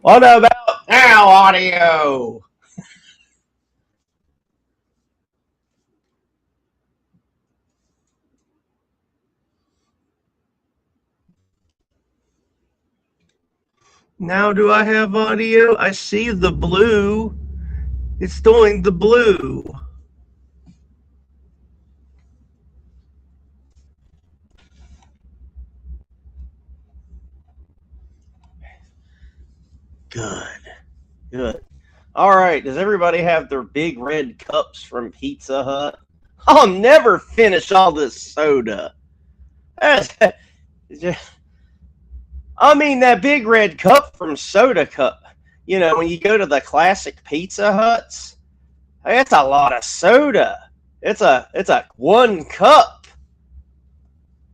What about now, audio? Now do I have audio? I see the blue. It's doing the blue. Good. Good. All right. Does everybody have their big red cups from Pizza Hut? I'll never finish all this soda. I mean, that big red cup from Soda Cup. You know, when you go to the classic Pizza Huts, it's a lot of soda. It's a one cup.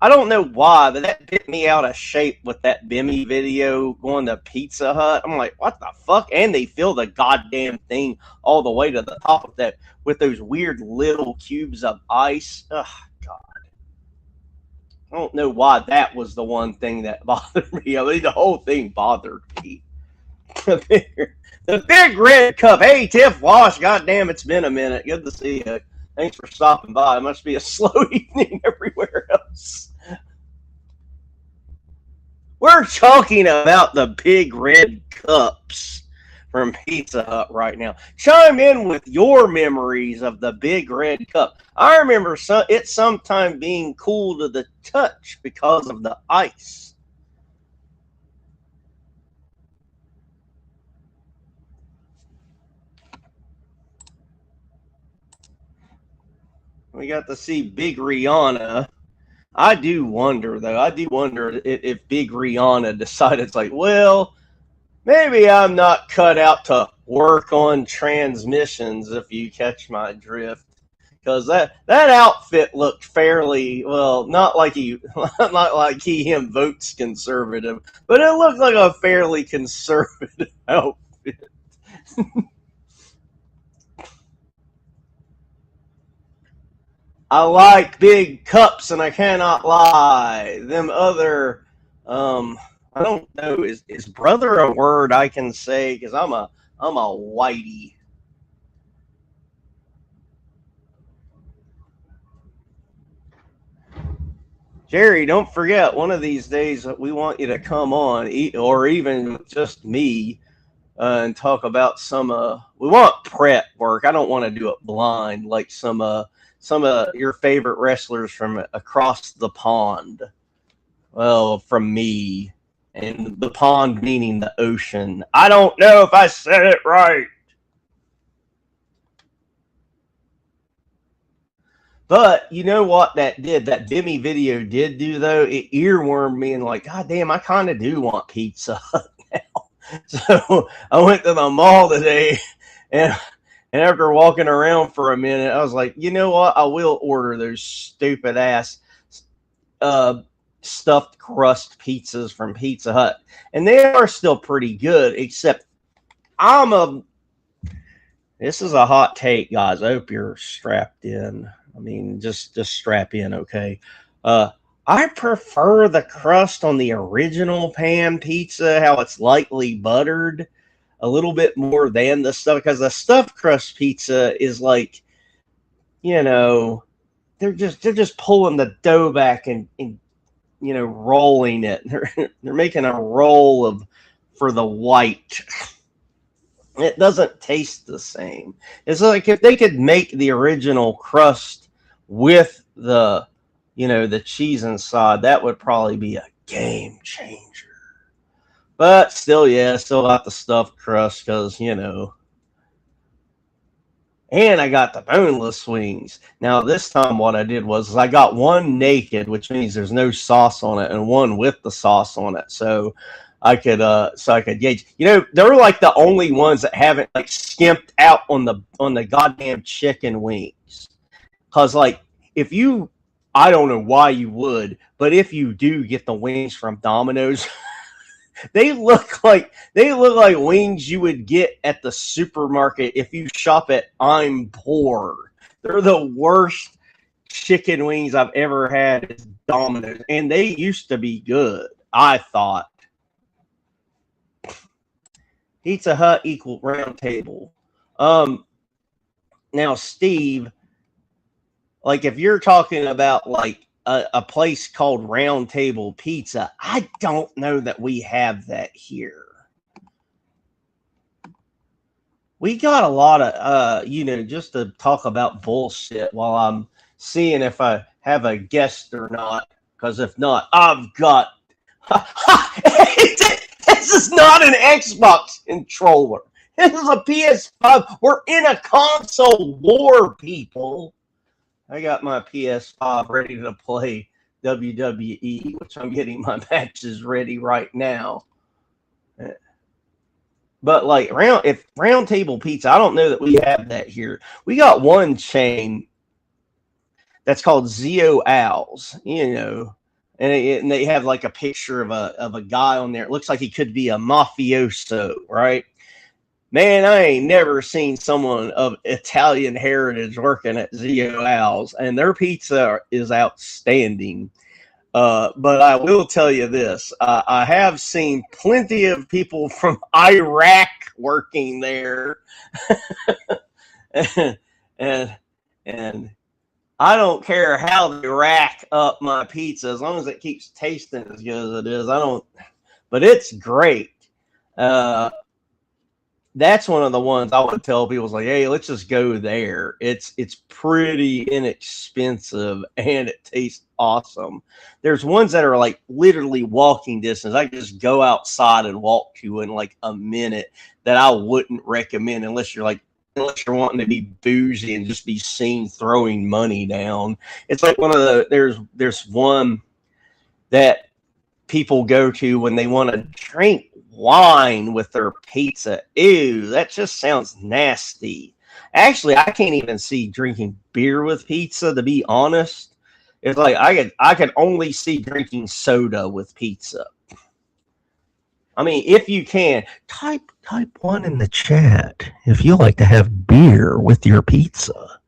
I don't know why, but that bit me out of shape with that Bimmy video going to Pizza Hut. I'm like, what the fuck? And they fill the goddamn thing all the way to the top of that with those weird little cubes of ice. Ugh, God. I don't know why that was the one thing that bothered me. I mean, the whole thing bothered me. The big red cup. Hey, Tiff Wash. Goddamn, it's been a minute. Good to see you. Thanks for stopping by. It must be a slow evening everywhere else. We're talking about the big red cups from Pizza Hut right now. Chime in with your memories of the big red cup. I remember it sometime being cool to the touch because of the ice. We got to see Big Rihanna. I do wonder, though. I do wonder if Big Rihanna decided, it's like, well, maybe I'm not cut out to work on transmissions, if you catch my drift. Because that outfit looked fairly, well, not like him votes conservative, but it looked like a fairly conservative outfit. I like big cups, and I cannot lie. Them other, um, I don't know. Is brother a word I can say? Because I'm a whitey. Jerry, don't forget, one of these days we want you to come on, or even just me, and talk about some. We want prep work. I don't want to do it blind, like some of your favorite wrestlers from across the pond. Well, from me, and the pond meaning the ocean. I don't know if I said it right. But you know what that did? That Bimmy video did do, though? It earwormed me and, like, God damn, I kind of do want pizza now. So I went to the mall today, and after walking around for a minute, I was like, you know what? I will order those stupid ass uh, stuffed crust pizzas from Pizza Hut. And they are still pretty good, except I'm a. This is a hot take, guys. I hope you're strapped in. I mean, just strap in, okay? Uh, I prefer the crust on the original pan pizza, how it's lightly buttered, a little bit more than the stuff, because the stuffed crust pizza is like, you know, they're just pulling the dough back and rolling it. They're making a roll of for the white. It doesn't taste the same. It's like if they could make the original crust with the cheese inside, that would probably be a game changer. But still, yeah, still got the stuffed crust because. And I got the boneless wings. Now this time, what I did was I got one naked, which means there's no sauce on it, and one with the sauce on it. So I could gauge. They're like the only ones that haven't like skimped out on the goddamn chicken wings. Cause like if you, I don't know why you would, but if you do get the wings from Domino's, they look like wings you would get at the supermarket if you shop at I'm Poor. They're the worst chicken wings I've ever had at Domino's, and they used to be good. I thought. Pizza Hut equal Round Table. Now, Steve, like if you're talking about like a place called Round Table Pizza, I don't know that we have that here. We got a lot of, just to talk about bullshit while I'm seeing if I have a guest or not. Because if not, I've got. This is not an Xbox controller. This is a PS5. We're in a console war, people. I got my PS5 ready to play WWE, which I'm getting my matches ready right now. But like Round Table Pizza, I don't know that we have that here. We got one chain that's called Zio Owls, and they have like a picture of a guy on there. It looks like he could be a mafioso, right? Man, I ain't never seen someone of Italian heritage working at Zio Owls, and their pizza is outstanding. But I will tell you this: I have seen plenty of people from Iraq working there, and and I don't care how they rack up my pizza as long as it keeps tasting as good as it is. I don't, but it's great. That's one of the ones I would tell people is like, hey, let's just go there. It's pretty inexpensive and it tastes awesome. There's ones that are like literally walking distance. I can just go outside and walk to in like a minute that I wouldn't recommend unless you're wanting to be bougie and just be seen throwing money down. It's like one of the there's one that people go to when they want to drink wine with their pizza. Ew, that just sounds nasty. Actually, I can't even see drinking beer with pizza, to be honest. It's like I could only see drinking soda with pizza. I mean, if you can, type 1 in the chat if you like to have beer with your pizza.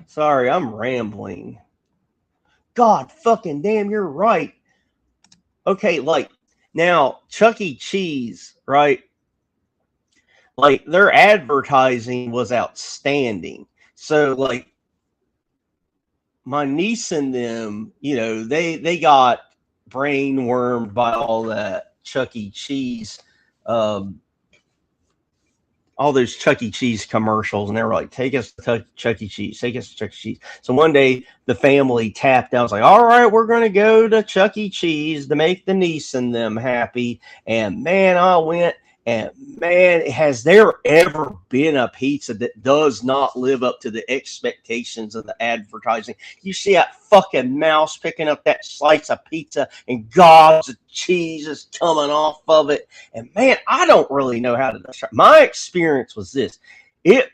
Sorry, I'm rambling. God fucking damn, you're right. Okay, like now Chuck E. Cheese, right? Like their advertising was outstanding. So like my niece and them, they got brainwormed by all that Chuck E. Cheese, all those Chuck E. Cheese commercials, and they were like, take us to Chuck E. Cheese, take us to Chuck E. Cheese. So one day the family tapped out, was like, all right, we're going to go to Chuck E. Cheese to make the niece and them happy. And man, I went, and man, has there ever been a pizza that does not live up to the expectations of the advertising? You see that fucking mouse picking up that slice of pizza and gobs of cheese is coming off of it. And man, I don't really know how to describe. My experience was this. It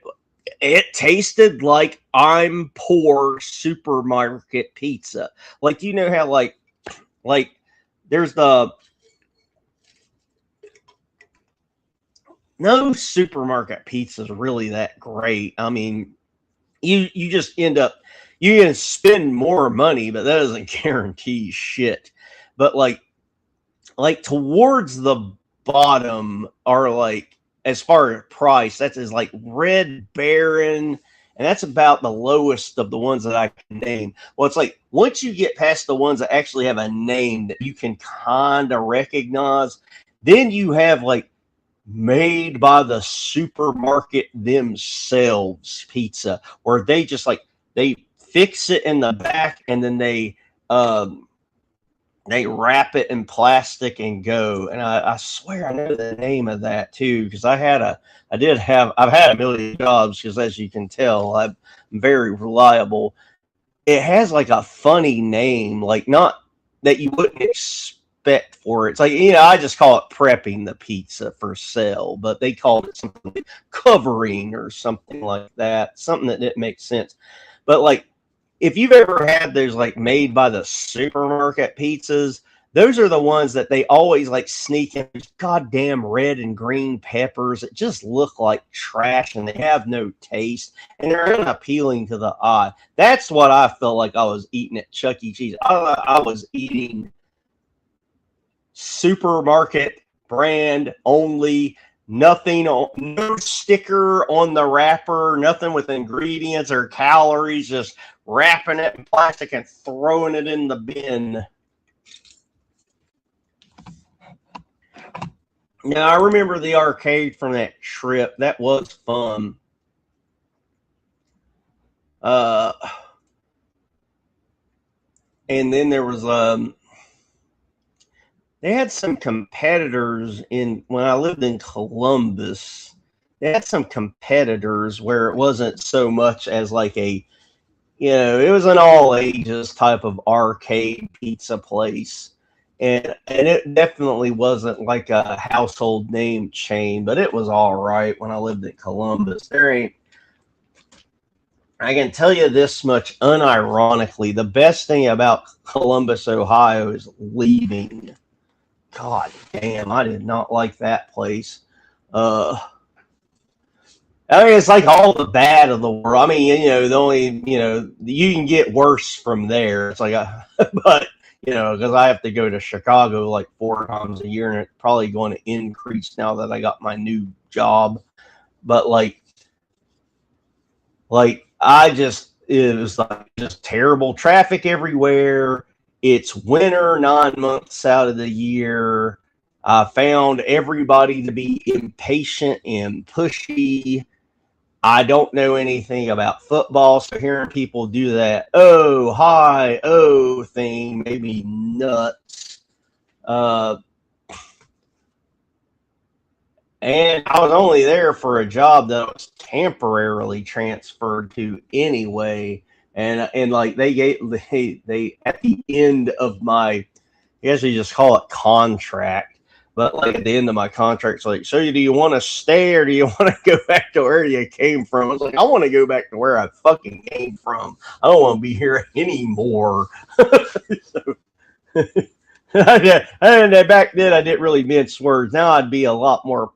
tasted like I'm poor supermarket pizza. Like, you know how like there's no supermarket pizza is really that great. I mean, you just end up, you're going to spend more money, but that doesn't guarantee shit. But like towards the bottom are like, as far as price, that's is like Red Baron, and that's about the lowest of the ones that I can name. Well, it's like once you get past the ones that actually have a name that you can kind of recognize, then you have like made by the supermarket themselves pizza, where they just like they fix it in the back and then they wrap it in plastic and go. And I swear I know the name of that too, because I've had a million jobs, because as you can tell, I'm very reliable. It has like a funny name, like not that you wouldn't expect for it. It's like, I just call it prepping the pizza for sale, but they called it something like covering or something like that, something that didn't make sense. But like, if you've ever had those like made by the supermarket pizzas, those are the ones that they always like sneak in goddamn red and green peppers that just look like trash and they have no taste and they're unappealing to the eye. That's what I felt like I was eating at Chuck E. Cheese. I was eating supermarket brand only. Nothing on, no sticker on the wrapper, nothing with ingredients or calories, just wrapping it in plastic and throwing it in the bin. Now, I remember the arcade from that trip. That was fun. And then there was they had some competitors in when I lived in Columbus. They had some competitors where it wasn't so much as like a, it was an all ages type of arcade pizza place. And it definitely wasn't like a household name chain, but it was all right when I lived in Columbus. I can tell you this much unironically, the best thing about Columbus, Ohio is leaving. God damn, I did not like that place. I mean, it's like all the bad of the world. I mean, the only, you can get worse from there. It's like, but, because I have to go to Chicago like 4 times a year, and it's probably going to increase now that I got my new job. But it was like just terrible traffic everywhere. It's winter 9 months out of the year. I found everybody to be impatient and pushy. I don't know anything about football, so hearing people do that "oh hi oh" thing made me nuts. And I was only there for a job that I was temporarily transferred to anyway. And like they at the end of my, I guess you just call it contract, but like at the end of my contract, it's like, so do you want to stay or do you want to go back to where you came from? I was like, I want to go back to where I fucking came from. I don't want to be here anymore. So, and back then I didn't really mince words. Now I'd be a lot more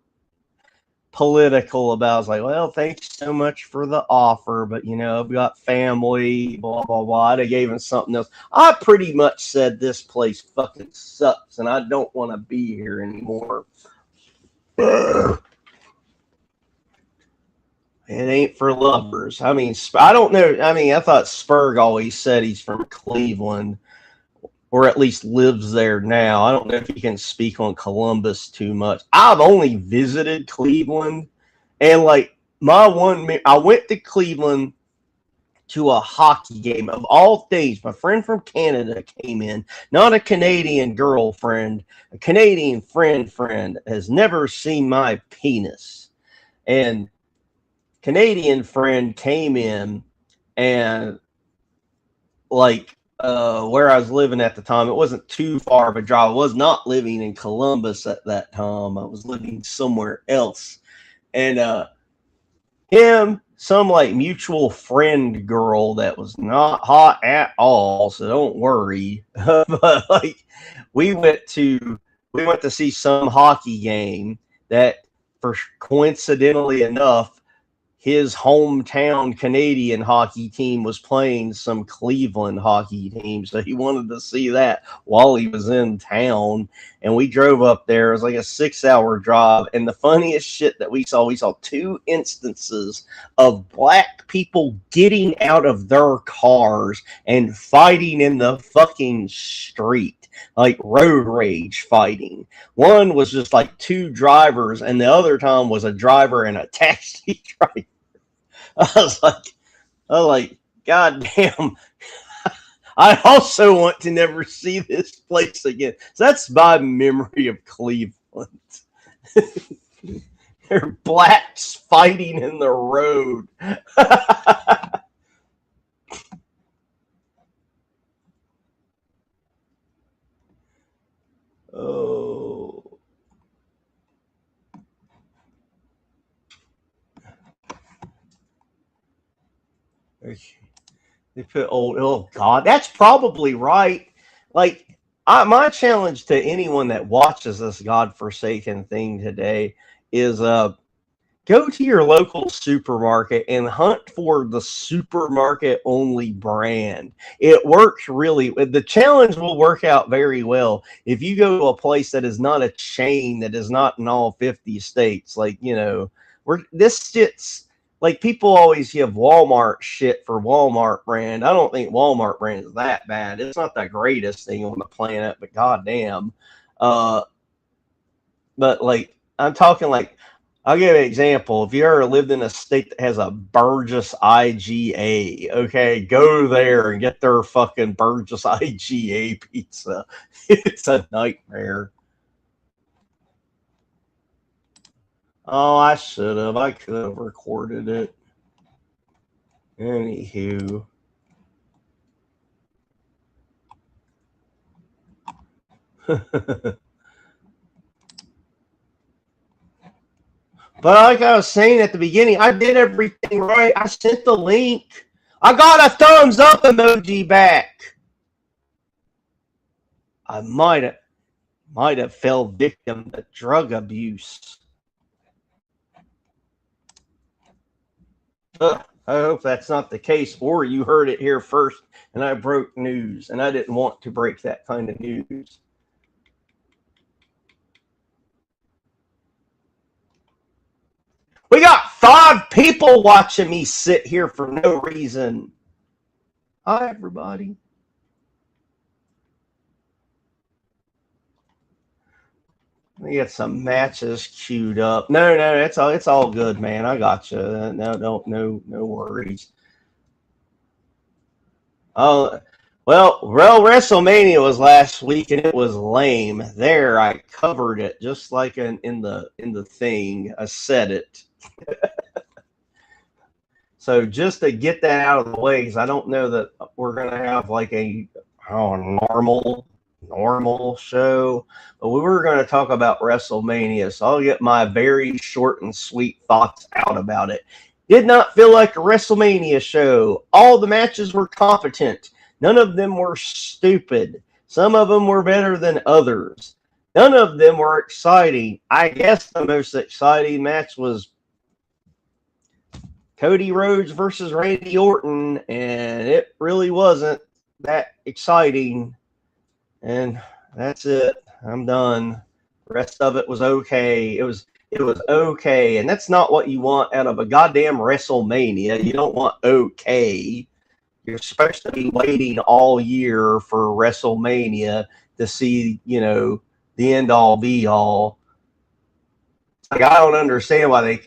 political about. I was like, well, thanks so much for the offer, but I've got family, blah blah blah. I'd have gave him something else. I pretty much said this place fucking sucks and I don't want to be here anymore. It ain't for lovers. I mean, I don't know. I mean, I thought Spurg always said he's from Cleveland, or at least lives there now. I don't know if you can speak on Columbus too much. I've only visited Cleveland, and like I went to Cleveland to a hockey game of all things. My friend from Canada came in, not a Canadian girlfriend, a Canadian friend has never seen my penis, and Canadian friend came in and like. Where I was living at the time, it wasn't too far of a drive. I was not living in Columbus at that time. I was living somewhere else. And some like mutual friend girl that was not hot at all, so don't worry. But like we went to see some hockey game that, for coincidentally enough, his hometown Canadian hockey team was playing some Cleveland hockey team. So he wanted to see that while he was in town. And we drove up there. It was like a 6-hour drive. And the funniest shit that we saw 2 instances of black people getting out of their cars and fighting in the fucking street. Like road rage fighting. One was just like 2 drivers, and the other time was a driver and a taxi driver. I was like, God damn. I also want to never see this place again. So that's my memory of Cleveland. They're blacks fighting in the road. Oh. They put old. Oh God, that's probably right. Like my challenge to anyone that watches this godforsaken thing today is go to your local supermarket and hunt for the supermarket only brand. It works really. The challenge will work out very well if you go to a place that is not a chain, that is not in all 50 states. Like, where this shit's like, people always give Walmart shit for Walmart brand. I don't think Walmart brand is that bad. It's not the greatest thing on the planet, but goddamn. Uh, but like, I'm talking like, I'll give you an example. If you ever lived in a state that has a Burgess IGA, okay, go there and get their fucking Burgess IGA pizza. It's a nightmare. Oh, I should have. I could have recorded it. Anywho. But like I was saying at the beginning, I did everything right. I sent the link. I got a thumbs up emoji back. I might have fell victim to drug abuse. I hope that's not the case, or you heard it here first and I broke news, and I didn't want to break that kind of news. We got 5 people watching me sit here for no reason. Hi, everybody. Let me get some matches queued up. No, it's all good, man. I got you. No worries. Oh, well, Wrestle-Lame-ia was last week, and it was lame. There, I covered it just like in the thing. I said it. So just to get that out of the way, because I don't know that we're gonna have like a normal show, but we were going to talk about Wrestlemania, so I'll get my very short and sweet thoughts out about it. Did not feel like a Wrestlemania show. All the matches were competent. None of them were stupid. Some of them were better than others. None of them were exciting. I guess the most exciting match was Cody Rhodes versus Randy Orton, and it really wasn't that exciting. And that's it. I'm done. The rest of it was okay. It was okay, and that's not what you want out of a goddamn WrestleMania. You don't want okay. You're supposed to be waiting all year for WrestleMania to see, the end all be all. Like, I don't understand why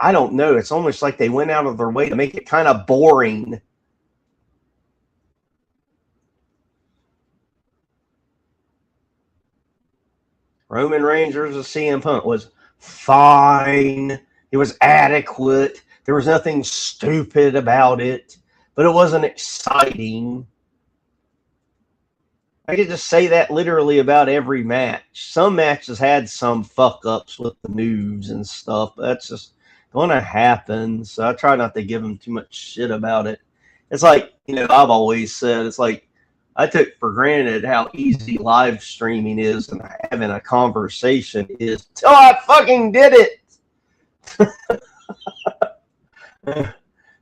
I don't know. It's almost like they went out of their way to make it kind of boring. Roman Reigns versus CM Punk was fine. It was adequate. There was nothing stupid about it, but it wasn't exciting. I could just say that literally about every match. Some matches had some fuck ups with the moves and stuff, but that's just going to happen. So I try not to give them too much shit about it. It's like, I've always said, it's like, I took for granted how easy live streaming is and having a conversation is till I fucking did it. And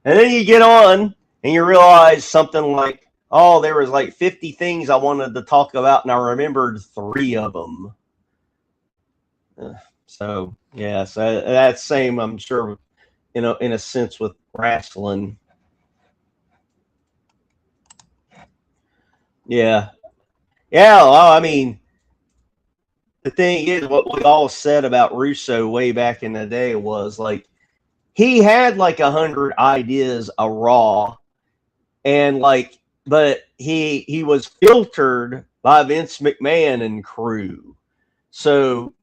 then you get on and you realize something like, oh, there was like 50 things I wanted to talk about, and I remembered 3 of them. So that's same, I'm sure, in a sense with wrestling. Yeah. Well, I mean, the thing is, what we all said about Russo way back in the day was like, he had like 100 ideas a Raw, and like, but he was filtered by Vince McMahon and crew. So,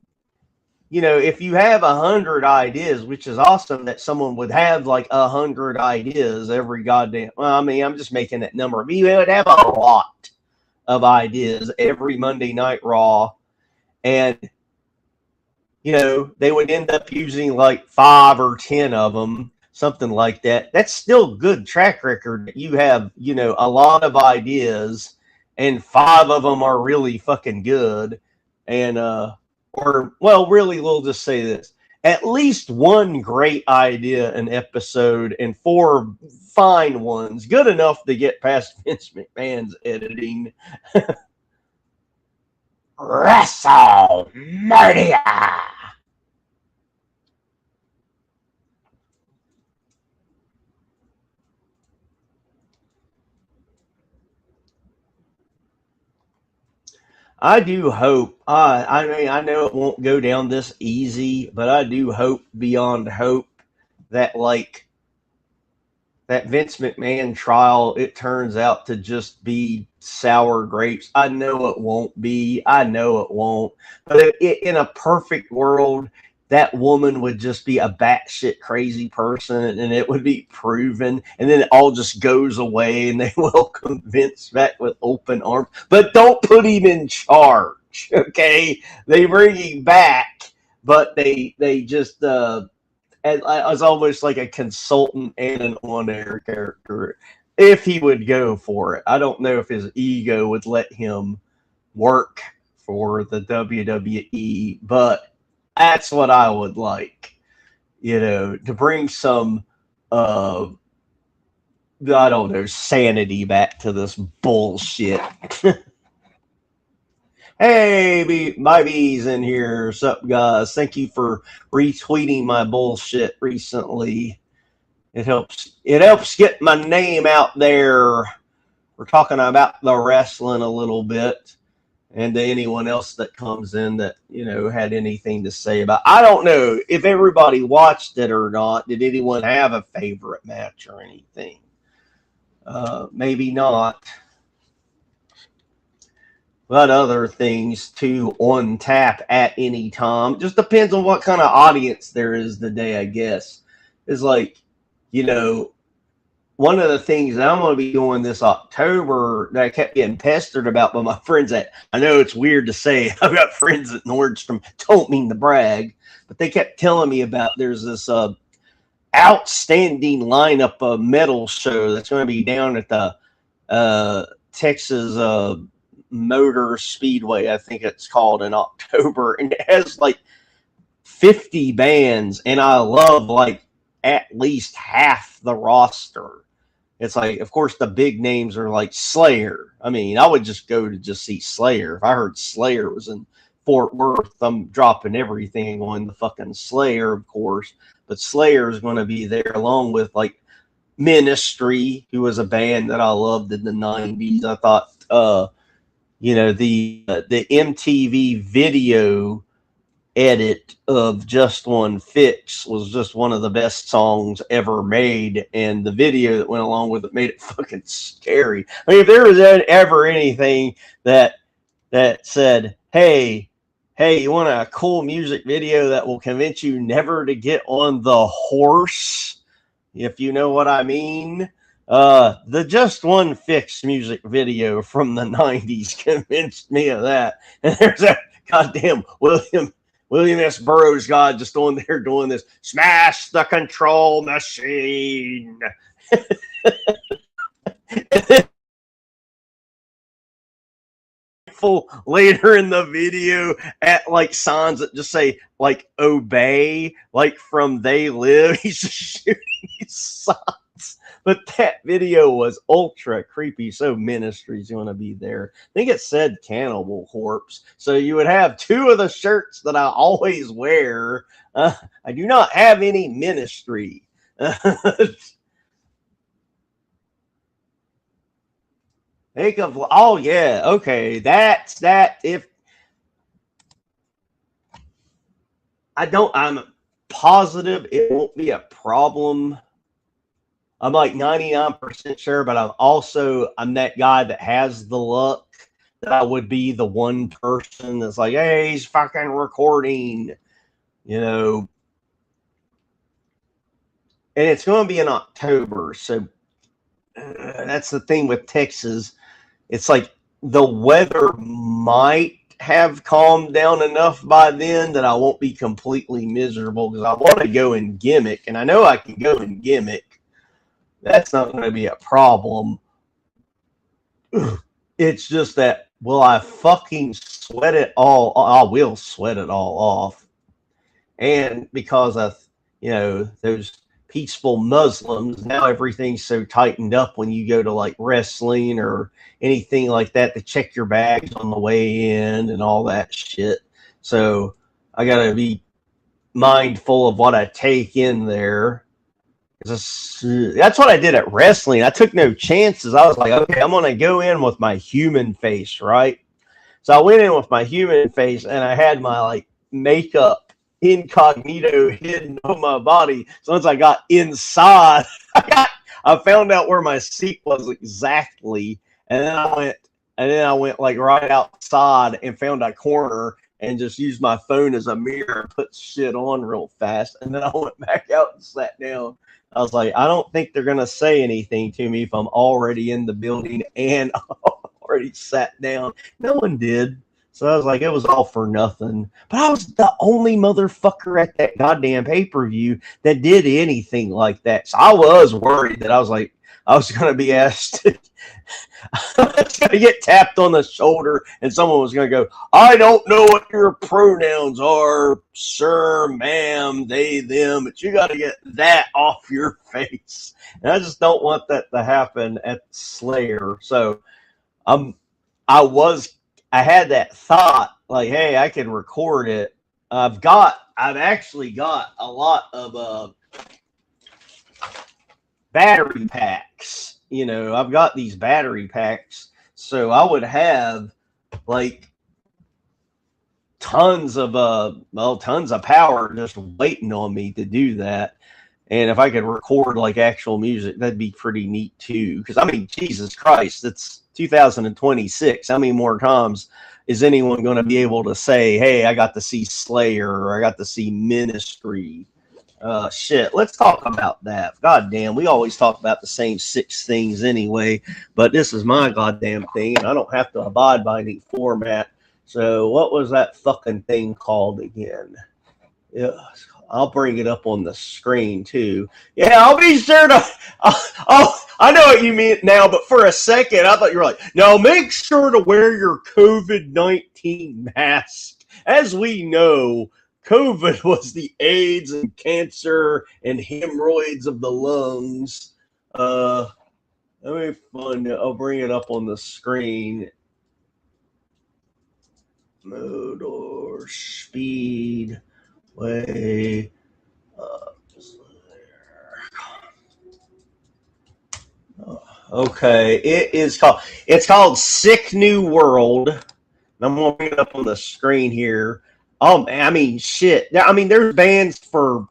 if you have 100 ideas, which is awesome that someone would have like 100 ideas every goddamn. Well, I mean, I'm just making that number. But you would have a lot of ideas every Monday Night Raw, and they would end up using like 5 or 10 of them, something like that. That's still good track record. You have a lot of ideas, and 5 of them are really fucking good, and really, we'll just say this: at least one great idea an episode and 4 fine ones, good enough to get past Vince McMahon's editing. Wrestle-Mania! I do hope. I mean, I know it won't go down this easy, but I do hope beyond hope that like that Vince McMahon trial, it turns out to just be sour grapes. I know it won't be. I know it won't. But in a perfect world, that woman would just be a batshit crazy person, and it would be proven, and then it all just goes away, and they welcome Vince back with open arms. But don't put him in charge, okay? They bring him back, but they just as almost like a consultant and an on-air character if he would go for it. I don't know if his ego would let him work for the WWE, but that's what I would like, to bring some I don't know, sanity back to this bullshit. Hey, my bees in here. What's up, guys? Thank you for retweeting my bullshit recently. It helps. It helps get my name out there. We're talking about the wrestling a little bit, and to anyone else that comes in that had anything to say about. I don't know if everybody watched it or not. Did anyone have a favorite match or anything? Maybe not. But other things to on tap at any time. Just depends on what kind of audience there is today, I guess. It's like, one of the things that I'm going to be doing this October that I kept getting pestered about by my friends I know it's weird to say, I've got friends at Nordstrom, don't mean to brag, but they kept telling me about there's this outstanding lineup of metal show that's going to be down at the Texas Motor Speedway, I think it's called, in October, and it has like 50 bands, and I love like at least half the roster. It's like, of course, the big names are like Slayer. I mean, I would just go to just see Slayer. If I heard Slayer was in Fort Worth, I'm dropping everything and going to fucking Slayer, of course. But Slayer is going to be there along with like Ministry, who was a band that I loved in the 90s. I thought, the MTV video edit of Just One Fix was just one of the best songs ever made, and the video that went along with it made it fucking scary. I mean, if there was ever anything that said, hey, you want a cool music video that will convince you never to get on the horse, if you know what I mean, the Just One Fix music video from the 90s convinced me of that. And there's that goddamn William S. Burroughs guy just on there doing this, smash the control machine. Later in the video at like signs that just say like obey, like from They Live. He's just shooting these signs. But that video was ultra creepy. So Ministry's going to be there. I think it said Cannibal Corpse. So you would have 2 of the shirts that I always wear. I do not have any Ministry. Think of, oh yeah, okay, that's that. If I'm positive it won't be a problem. I'm like 99% sure, but I'm that guy that has the luck that I would be the one person that's like, hey, he's fucking recording, and it's going to be in October. So that's the thing with Texas. It's like the weather might have calmed down enough by then that I won't be completely miserable, because I want to go in gimmick, and I know I can go in gimmick. That's not going to be a problem. It's just that, will I fucking sweat it all? I will sweat it all off. And because of, those peaceful Muslims, now everything's so tightened up when you go to like wrestling or anything like that to check your bags on the way in and all that shit. So I got to be mindful of what I take in there. That's what I did at wrestling. I took no chances. I was like, okay, I'm going to go in with my human face, right? So I went in with my human face and I had my like makeup incognito hidden on my body. So once I got inside, I found out where my seat was exactly, and then I went like right outside and found a corner and just used my phone as a mirror and put shit on real fast. And then I went back out and sat down. I was like, I don't think they're gonna say anything to me if I'm already in the building and already sat down. No one did. So I was like, it was all for nothing. But I was the only motherfucker at that goddamn pay-per-view that did anything like that. So I was worried that I was like, I was going to be asked to, I was going to get tapped on the shoulder and someone was going to go, I don't know what your pronouns are, sir, ma'am, they, them, but you got to get that off your face. And I just don't want that to happen at Slayer. So I had that thought like, hey, I can record it. I've actually got a lot of battery packs. I've got these battery packs, so I would have like tons of power just waiting on me to do that. And if I could record like actual music, that'd be pretty neat too. Because I mean, Jesus Christ, it's 2026. How many more times is anyone going to be able to say, "Hey, I got to see Slayer," or "I got to see Ministry"? Shit. Let's talk about that. God damn, we always talk about the same 6 things anyway. But this is my goddamn thing, and I don't have to abide by any format. So, what was that fucking thing called again? Yeah. I'll bring it up on the screen too. Yeah, I'll be sure to. I know what you mean now, but for a second, I thought you were like, no, make sure to wear your COVID-19 mask. As we know, COVID was the AIDS and cancer and hemorrhoids of the lungs. Let me find it. I'll bring it up on the screen. Mode or speed. Way okay, it's called Sick New World. I'm gonna bring it up on the screen here. I mean, shit. I mean, there's bands for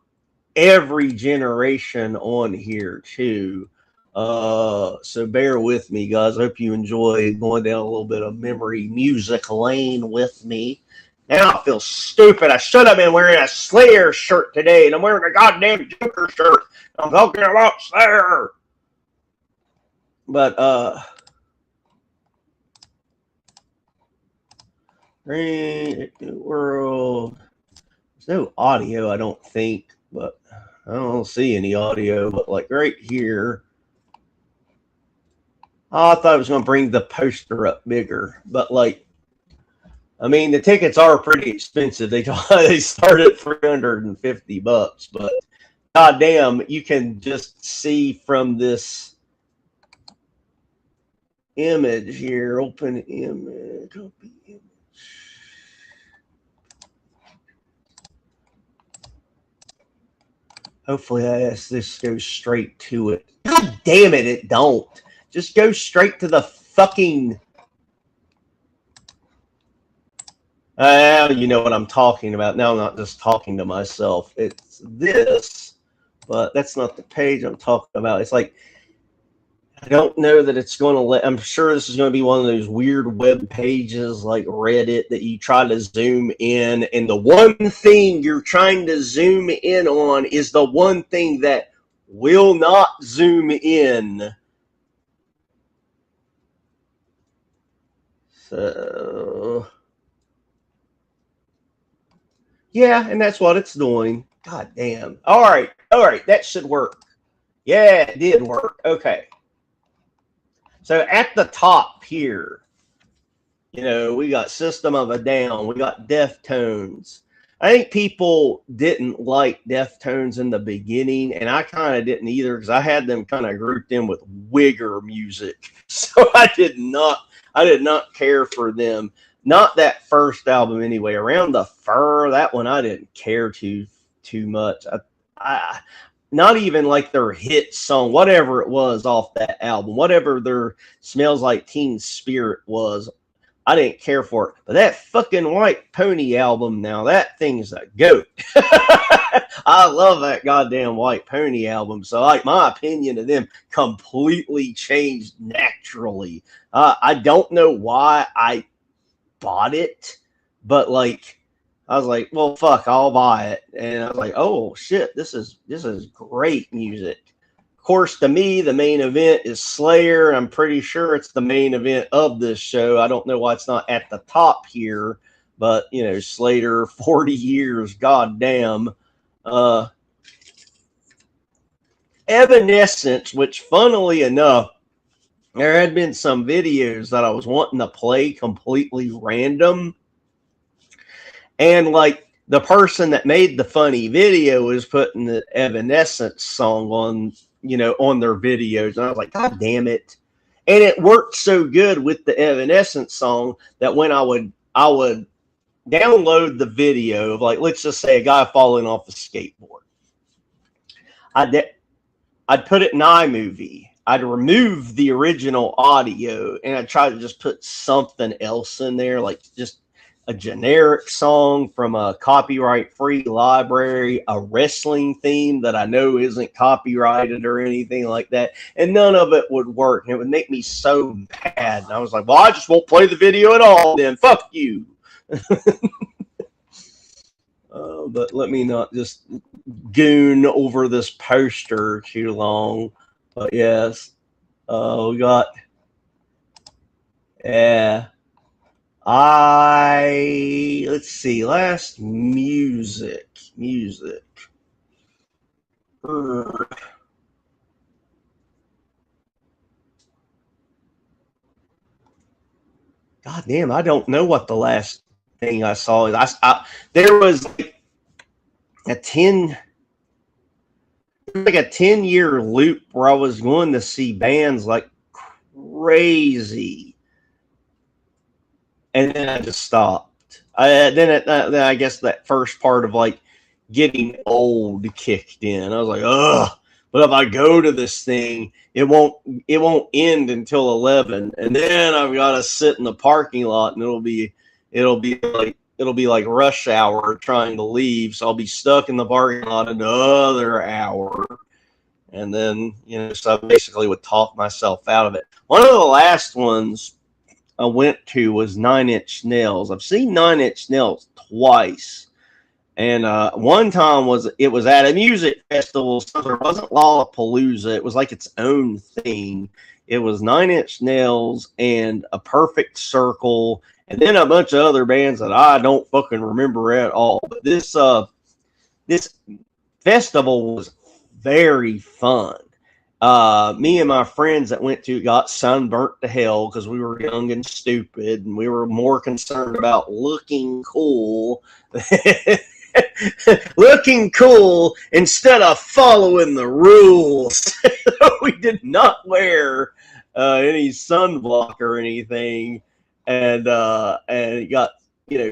every generation on here too. So bear with me, guys. I hope you enjoy going down a little bit of memory music lane with me. Now I feel stupid. I should have been wearing a Slayer shirt today, and I'm wearing a goddamn Joker shirt. I'm talking about Slayer. But world. There's no audio, I don't think, but I don't see any audio. But like right here, I thought I was going to bring the poster up bigger, but like, I mean, the tickets are pretty expensive. They start at $350, but goddamn, you can just see from this image here. Open image. Copy image. Hopefully, this goes straight to it. God damn it, it don't. Just go straight to the fucking. You know what I'm talking about. Now I'm not just talking to myself. It's this, but that's not the page I'm talking about. It's like, I don't know that it's going to let. I'm sure this is going to be one of those weird web pages like Reddit that you try to zoom in, and the one thing you're trying to zoom in on is the one thing that will not zoom in. So, yeah, and that's what it's doing. God damn. All right, that should work. Yeah, it did work. Okay. So at the top here, we got System of a Down, we got Deftones. I think people didn't like Deftones in the beginning, and I kind of didn't either because I had them kind of grouped in with wigger music, so I did not care for them. Not that first album anyway. Around the Fur, that one I didn't care too much. I not even like their hit song, whatever it was off that album, whatever their Smells Like Teen Spirit was. I didn't care for it. But that fucking White Pony album, now that thing's a goat. I love that goddamn White Pony album. So like my opinion of them completely changed naturally. I don't know why I bought it, but like I was like, well, fuck, I'll buy it. And I was like, oh shit, this is great music. Of course, to me, the main event is Slayer. I'm pretty sure it's the main event of this show. I don't know why it's not at the top here, but you know, Slayer, 40 years, goddamn. Evanescence, which funnily enough, there had been some videos that I was wanting to play completely random. And like the person that made the funny video was putting the Evanescence song on, you know, on their videos. And I was like, God damn it. And it worked so good with the Evanescence song that when I would download the video of, like, let's just say a guy falling off a skateboard, I'd put it in iMovie. I'd remove the original audio and I'd try to just put something else in there, like just a generic song from a copyright-free library, a wrestling theme that I know isn't copyrighted or anything like that, and none of it would work. And it would make me so mad. And I was like, well, I just won't play the video at all then. Fuck you. But let me not just goon over this poster too long. But yes, we got, yeah. Let's see, last music. God damn, I don't know what the last thing I saw is. There was like a 10-year loop where I was going to see bands like crazy. And then I just stopped. Then I guess that first part of like getting old kicked in. I was like, ugh. But if I go to this thing, it won't end until 11, and then I've got to sit in the parking lot, and it'll be like rush hour trying to leave. So I'll be stuck in the parking lot another hour, and then so I basically would talk myself out of it. One of the last ones I went to was 9 Inch Nails. I've seen 9 Inch Nails twice. And one time it was at a music festival, so there wasn't Lollapalooza. It was like its own thing. It was 9 Inch Nails and A Perfect Circle, and then a bunch of other bands that I don't fucking remember at all. But this festival was very fun. Me and my friends that went to got sunburnt to hell because we were young and stupid, and we were more concerned about looking cool. Looking cool instead of following the rules. We did not wear any sunblock or anything, and got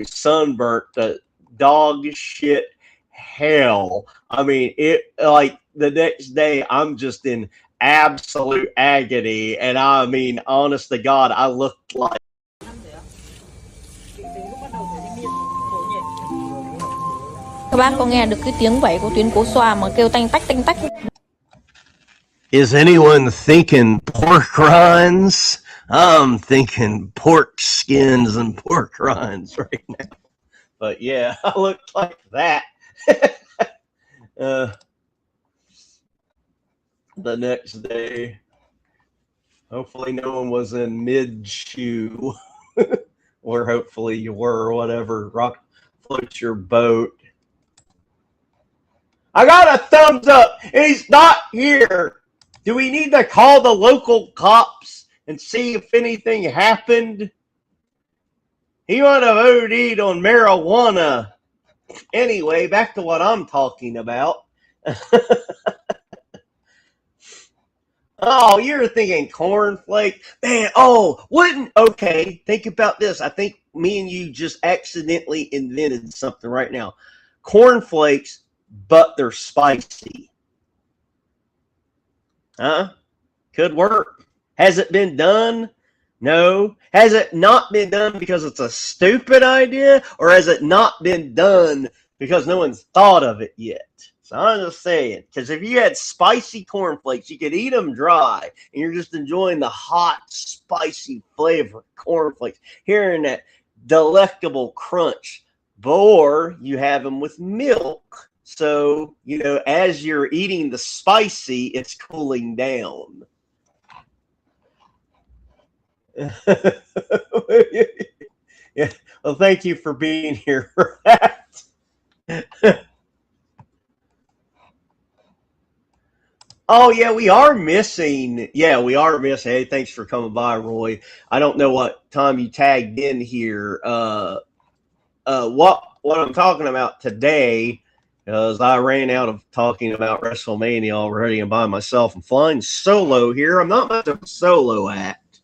sunburnt to dog shit hell. I mean, it like the next day I'm just in absolute agony, and I mean, honest to God, I looked like. Các bác có nghe được cái tiếng vẩy của tuyến cố xoa mà kêu tanh tách. Is anyone thinking pork rinds? I'm thinking pork skins and pork rinds right now. But yeah, I looked like that. The next day, hopefully no one was in mid-shoe. Or hopefully you were, or whatever. Float your boat. I got a thumbs up. He's not here. Do we need to call the local cops and see if anything happened? He might have OD'd on marijuana. Anyway, back to what I'm talking about. Oh, you're thinking cornflake? Man, oh, wouldn't, okay, think about this. I think me and you just accidentally invented something right now. Cornflakes, but they're spicy. Huh? Could work. Has it been done? No. Has it not been done because it's a stupid idea? Or has it not been done because no one's thought of it yet? So I'm just saying, because if you had spicy cornflakes, you could eat them dry, and you're just enjoying the hot, spicy flavor of cornflakes, hearing that delectable crunch. Or you have them with milk, so, you know, as you're eating the spicy, it's cooling down. Yeah. Well, thank you for being here for that. Oh yeah, we are missing. Yeah, we are missing. Hey, thanks for coming by, Roy. I don't know what time you tagged in here. What I'm talking about today, because I ran out of talking about WrestleMania already, and by myself, I'm flying solo here. I'm not much of a solo act.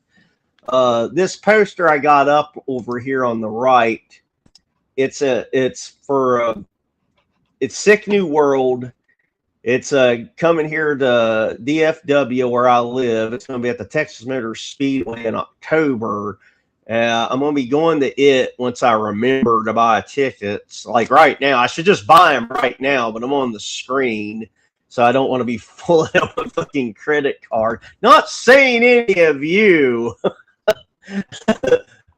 This poster I got up over here on the right. It's Sick New World. It's coming here to DFW where I live. It's going to be at the Texas Motor Speedway in October. I'm going to be going to it once I remember to buy tickets. Like right now, I should just buy them right now, but I'm on the screen, so I don't want to be pulling out a fucking credit card. Not saying any of you,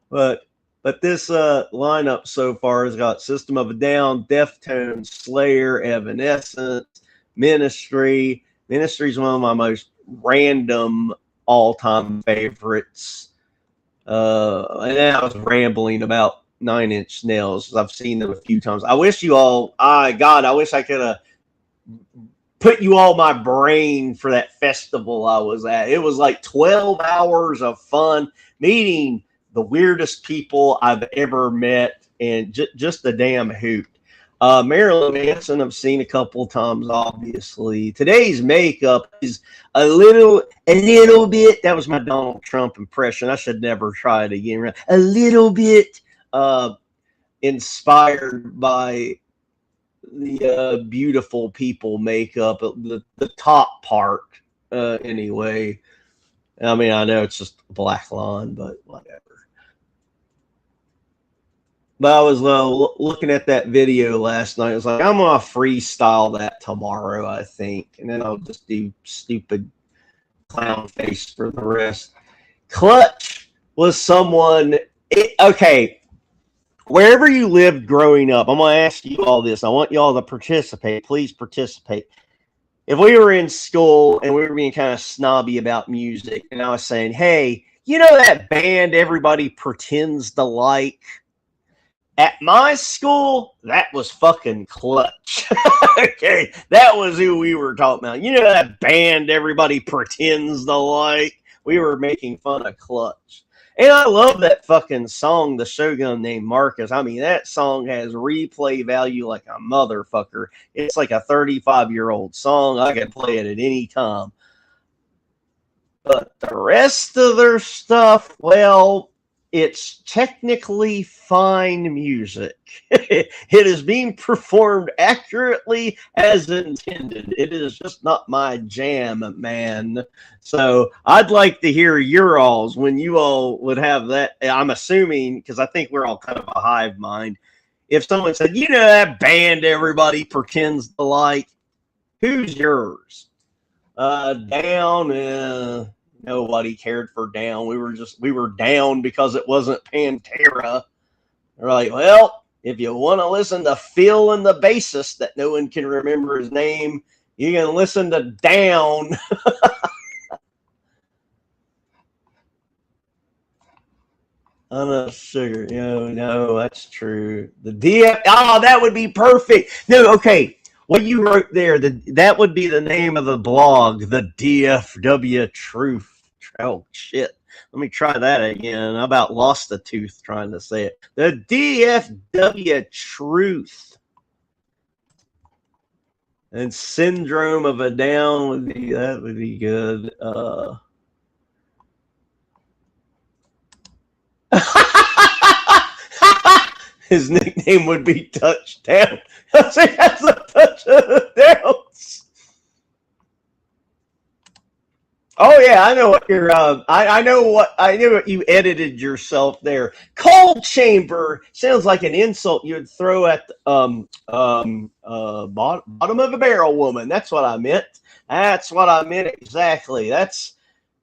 but this lineup so far has got System of a Down, Deftones, Slayer, Evanescence, Ministry. Ministry is one of my most random all-time favorites. And then I was rambling about Nine Inch Nails. I've seen them a few times. I wish you all, I wish I could have put you all my brain for that festival I was at. It was like 12 hours of fun meeting the weirdest people I've ever met, and just a damn hoot. Marilyn Manson I've seen a couple times, obviously. Today's makeup is a little bit, that was my Donald Trump impression. I should never try it again. A little bit inspired by the beautiful people makeup, the top part, anyway. I mean, I know it's just a black line, but whatever. But I was looking at that video last night. I was like, I'm going to freestyle that tomorrow, I think. And then I'll just do stupid clown face for the rest. Clutch was someone, okay, wherever you lived growing up, I'm going to ask you all this. I want you all to participate. Please participate. If we were in school and we were being kind of snobby about music, and I was saying, hey, you know that band everybody pretends to like? At my school, that was fucking Clutch. Okay, that was who we were talking about. You know that band everybody pretends to like? We were making fun of Clutch. And I love that fucking song, The Shogun Named Marcus. I mean, that song has replay value like a motherfucker. It's like a 35-year-old song. I can play it at any time. But the rest of their stuff, well, it's technically fine music. It is being performed accurately as intended. It is just not my jam, man. So I'd like to hear your alls when you all would have that. I'm assuming, because I think we're all kind of a hive mind. If someone said, you know that band everybody pretends to like, who's yours? Down, nobody cared for Down. We were down because it wasn't Pantera. They're like, well, if you want to listen to Phil and the bassist that no one can remember his name, you can listen to Down. I'm not sure. No, that's true. The DF. Oh, that would be perfect. No, okay. What you wrote there, that would be the name of the blog, the DFW Truth. Oh, shit. Let me try that again. I about lost a tooth trying to say it. The DFW Truth. And Syndrome of a Down would be good. His nickname would be Touchdown. That's a touchdowns. Oh yeah, I know what you're. I knew what you edited yourself there. Cold chamber sounds like an insult you would throw at bottom of a barrel woman. That's what I meant. That's what I meant exactly. That's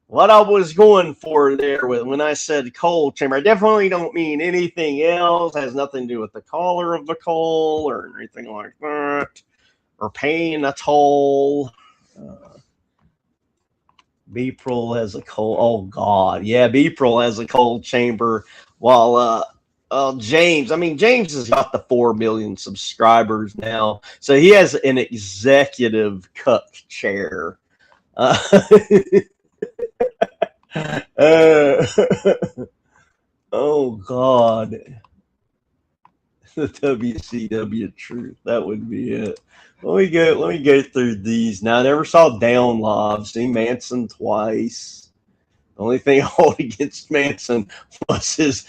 what I was going for there with when I said coal chamber. I definitely don't mean anything else. It has nothing to do with the color of the coal or anything like that, or paying a toll. Beepril has a coal. Oh God, yeah, Beepril has a coal chamber. While James, I mean James has got the 4 million subscribers now, so he has an executive cuck chair. Uh, oh God, the WCW truth. That would be it. Let me go through these now. I never saw Down Live. Seen Manson twice. The only thing I hold against Manson was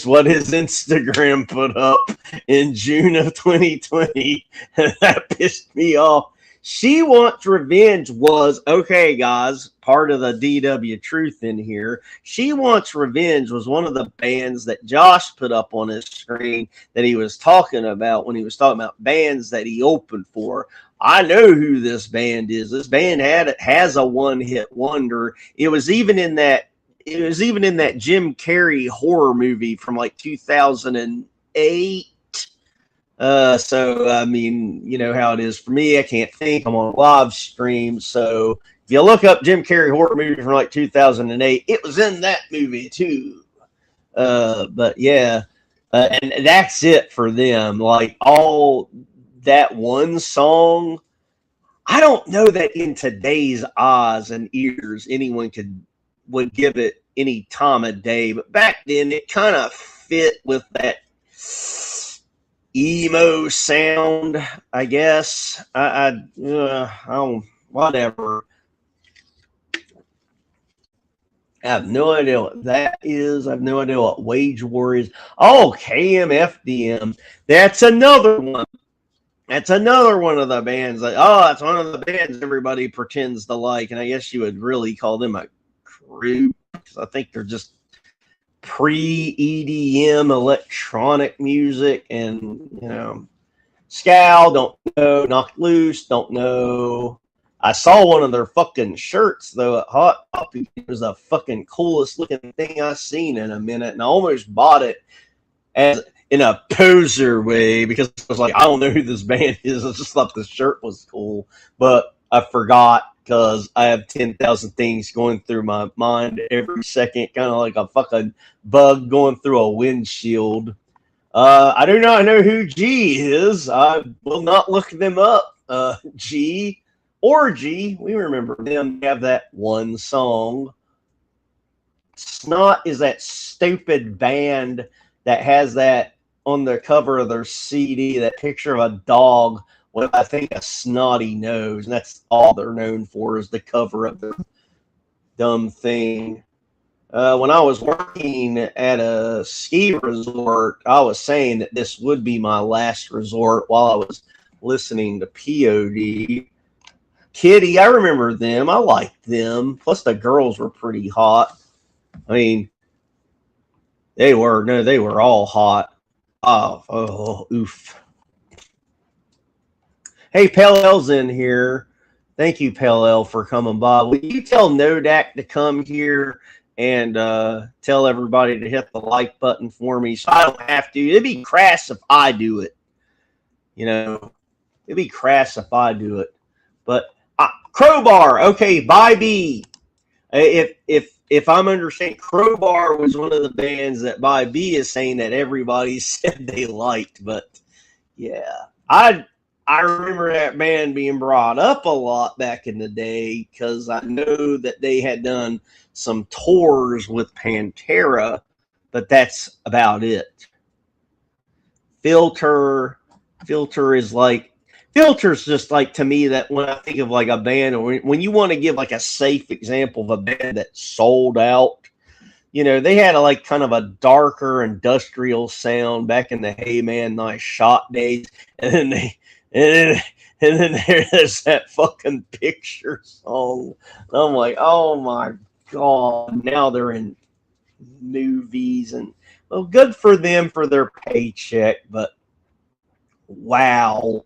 what his Instagram put up in June of 2020. That pissed me off. She Wants Revenge was, okay, guys, part of the DW Truth in here. She Wants Revenge was one of the bands that Josh put up on his screen that he was talking about when he was talking about bands that he opened for. I know who this band is. This band has a one-hit wonder. It was even in that Jim Carrey horror movie from like 2008. So I mean, you know how it is for me. I can't think. I'm on a live stream, so if you look up Jim Carrey horror movie from like 2008, it was in that movie too. But yeah, and that's it for them. Like all that one song. I don't know that in today's eyes and ears anyone would give it any time of day, but back then it kind of fit with that emo sound, I guess. I don't, whatever. I have no idea what that is. I have no idea what Wage War is. Oh, KMFDM. That's another one. That's another one of the bands. Like, oh, that's one of the bands everybody pretends to like, and I guess you would really call them a crew because I think they're just pre-EDM electronic music, and Scowl, don't know, Knock Loose, don't know. I saw one of their fucking shirts though at Hot Topic. It was the fucking coolest looking thing I've seen in a minute, and I almost bought it as in a poser way because I was like, I don't know who this band is. I just thought the shirt was cool, but I forgot because I have 10,000 things going through my mind every second, kind of like a fucking bug going through a windshield. I do not know who G is. I will not look them up. G or G, we remember them. They have that one song. Snot is that stupid band that has that on the cover of their CD, that picture of a dog with, I think, a snotty nose, and that's all they're known for is the cover of their dumb thing. When I was working at a ski resort, I was saying that this would be my last resort while I was listening to POD. Kitty, I remember them. I liked them. Plus, the girls were pretty hot. I mean, they were all hot. Oh, oof. Hey, Pale L's in here. Thank you, Pale L, for coming by. Will you tell Nodak to come here and tell everybody to hit the like button for me so I don't have to? It'd be crass if I do it. It'd be crass if I do it. But Crowbar, okay, bye B. If I'm understanding, Crowbar was one of the bands that by B is saying that everybody said they liked, but yeah, I remember that band being brought up a lot back in the day because I know that they had done some tours with Pantera, but that's about it. Filter is like Filter's just like, to me, that when I think of like a band, or when you want to give like a safe example of a band that sold out, they had a like kind of a darker industrial sound back in the Hey Man Nice Shot days, and then and then, and then there's that fucking Picture song. And I'm like, oh my god, now they're in movies, and well, good for them for their paycheck, but wow,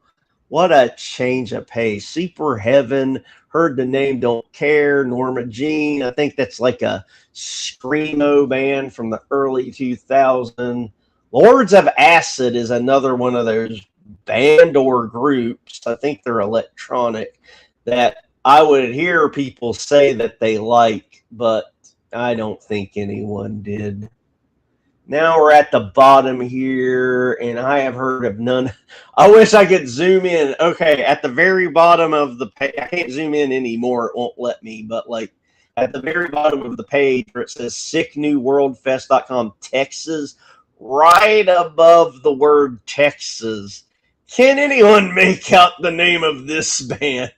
what a change of pace. Super Heaven, heard the name, don't care. Norma Jean, I think that's like a screamo band from the early 2000s. Lords of Acid is another one of those band or groups, I think they're electronic, that I would hear people say that they like, but I don't think anyone did. Now we're at the bottom here, and I have heard of none. I wish I could zoom in. Okay, at the very bottom of the page, I can't zoom in anymore. It won't let me, but like at the very bottom of the page where it says sicknewworldfest.com, Texas, right above the word Texas. Can anyone make out the name of this band?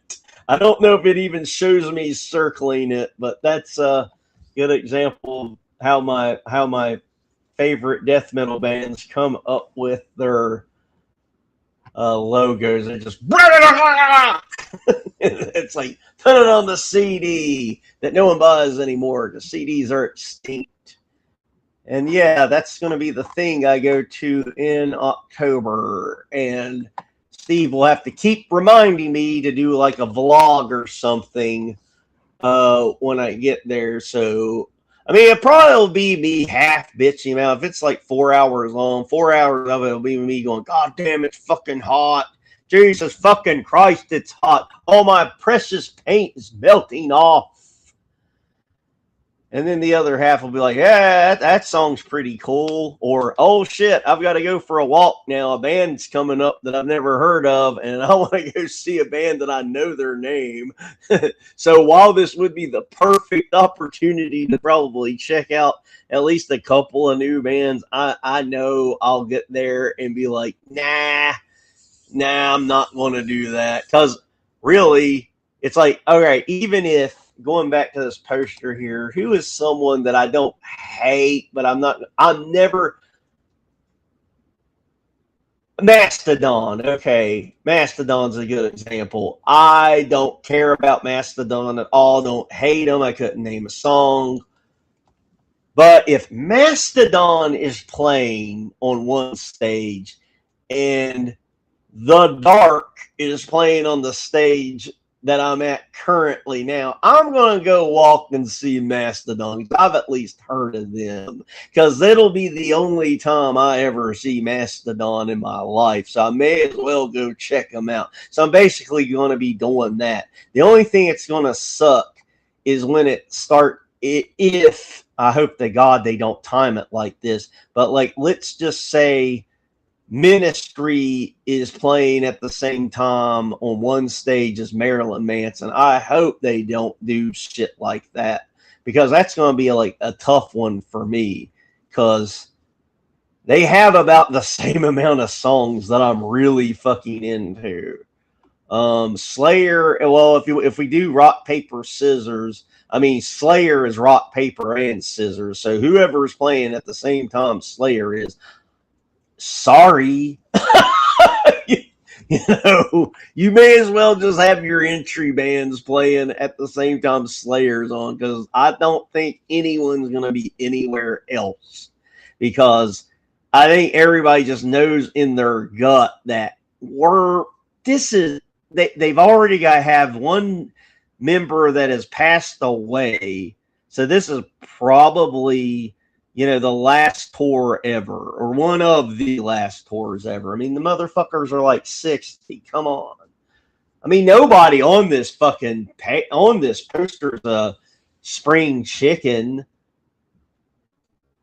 I don't know if it even shows me circling it, but that's a good example of how my favorite death metal bands come up with their logos. They're just it's like, put it on the CD that no one buys anymore. The CDs are extinct. And yeah, that's going to be the thing I go to in October. And Steve will have to keep reminding me to do like a vlog or something when I get there. So I mean, it probably will be me half bitching out. If it's like 4 hours long, 4 hours of it will be me going, God damn, it's fucking hot. Jesus fucking Christ, it's hot. All my precious paint is melting off. And then the other half will be like, yeah, that song's pretty cool. Or, oh shit, I've got to go for a walk now. A band's coming up that I've never heard of, and I want to go see a band that I know their name. So while this would be the perfect opportunity to probably check out at least a couple of new bands, I know I'll get there and be like, nah, I'm not going to do that. Because really, it's like, all right, even if, going back to this poster here, who is someone that I don't hate, but I'm never. Mastodon. Okay, Mastodon's a good example. I don't care about Mastodon at all. Don't hate them. I couldn't name a song. But if Mastodon is playing on one stage and The Dark is playing on the stage that I'm at currently now, I'm going to go walk and see Mastodon. I've at least heard of them, because it'll be the only time I ever see Mastodon in my life. So I may as well go check them out. So I'm basically going to be doing that. The only thing it's going to suck is when if I hope to God they don't time it like this, but like, let's just say Ministry is playing at the same time on one stage as Marilyn Manson. I hope they don't do shit like that, because that's going to be like a tough one for me, because they have about the same amount of songs that I'm really fucking into. Slayer, well, if we do rock, paper, scissors, I mean, Slayer is rock, paper, and scissors. So whoever is playing at the same time Slayer is, sorry. You may as well just have your entry bands playing at the same time Slayer's on, because I don't think anyone's going to be anywhere else, because I think everybody just knows in their gut that they've already got to have one member that has passed away. So this is probably, the last tour ever, or one of the last tours ever. I mean, the motherfuckers are like 60. Come on. I mean, nobody on this poster is a spring chicken.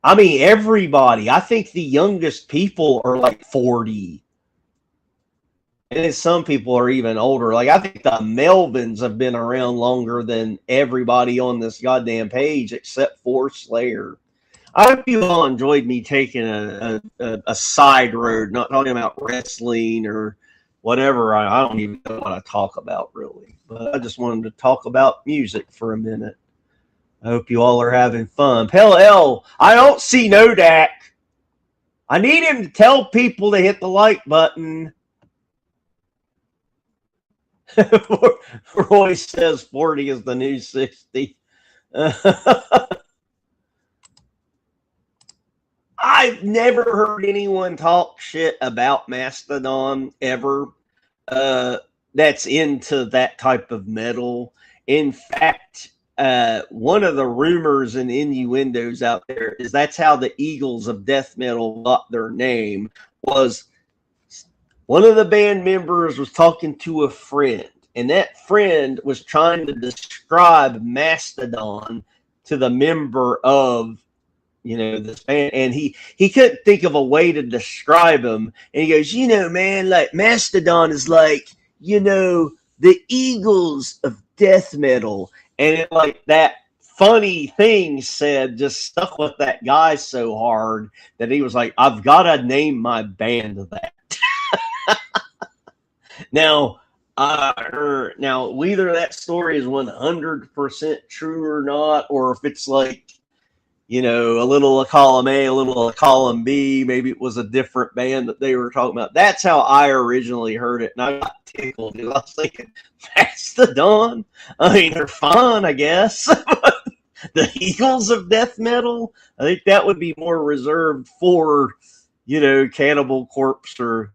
I mean, everybody. I think the youngest people are like 40. And then some people are even older. Like, I think the Melvins have been around longer than everybody on this goddamn page except for Slayer. I hope you all enjoyed me taking a side road, not talking about wrestling or whatever. I don't even know what I talk about really, but I just wanted to talk about music for a minute. I hope you all are having fun. Pale L, I don't see Nodak. I need him to tell people to hit the like button. Roy says 40 is the new 60. I've never heard anyone talk shit about Mastodon ever. That's into that type of metal. In fact, one of the rumors and innuendos out there is that's how the Eagles of death metal got their name. Was one of the band members was talking to a friend, and that friend was trying to describe Mastodon to the member of this band, and he couldn't think of a way to describe him, and he goes, man, like Mastodon is like, the Eagles of death metal, and it like that funny thing said just stuck with that guy so hard that he was like, I've got to name my band that. Now, whether that story is 100% true or not, or if it's like, a little of column A, a little of column B, maybe it was a different band that they were talking about. That's how I originally heard it, and I got tickled because I was thinking, Mastodon? I mean, they're fun, I guess. The Eagles of death metal? I think that would be more reserved for, Cannibal Corpse or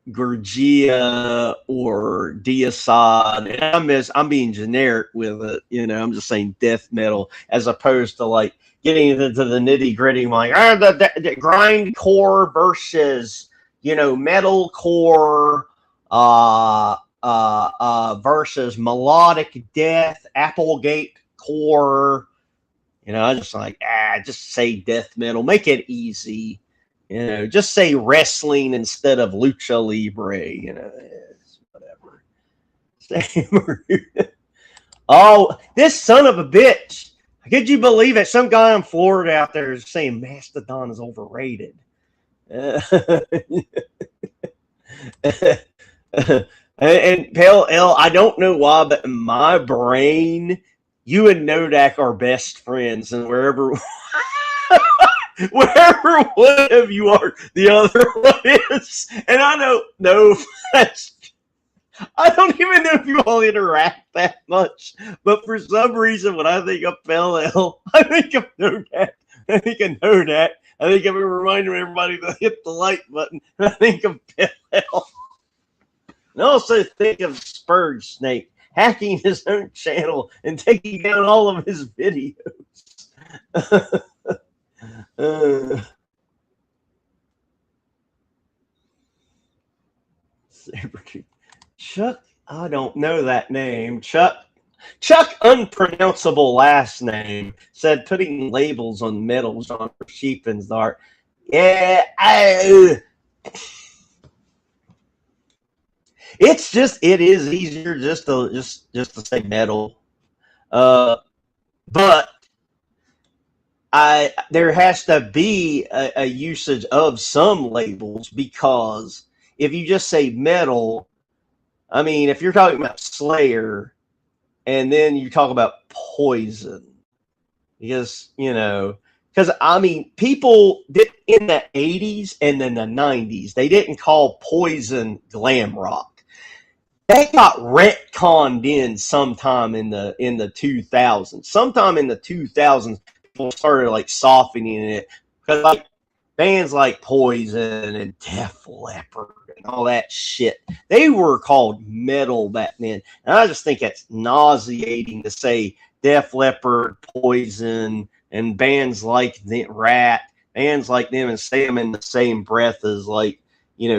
Gorgia or Deicide. And I'm being generic with it, I'm just saying death metal as opposed to like getting into the nitty gritty, like the grindcore versus metalcore versus melodic death, Applegate core. I just like just say death metal, make it easy. Just say wrestling instead of lucha libre. Whatever. Oh, this son of a bitch! Could you believe it? Some guy in Florida out there is saying Mastodon is overrated. And Pale L, I don't know why, but in my brain, you and Nodak are best friends, and wherever one of you are, the other one is. And I don't know if I don't even know if you all interact that much, but for some reason, when I think of Pale L, I think of Nodak. I think of Nodak. I think of reminding everybody to hit the like button. I think of Pale L. And also think of Spurge Snake hacking his own channel and taking down all of his videos. Chuck, I don't know that name. Chuck, unpronounceable last name, said putting labels on metal genre cheapens the art. Yeah, it is easier just to say metal. But there has to be a usage of some labels, because if you just say metal, I mean, if you're talking about Slayer and then you talk about Poison, because I mean, people did in the 80s and then the 90s, they didn't call Poison glam rock. They got retconned in sometime in the 2000s. Sometime in the 2000s, people started like softening it, because like bands like Poison and Def Leppard and all that shit, they were called metal back then. And I just think it's nauseating to say Def Leppard, Poison, and bands like Rat, bands like them, and say them in the same breath as like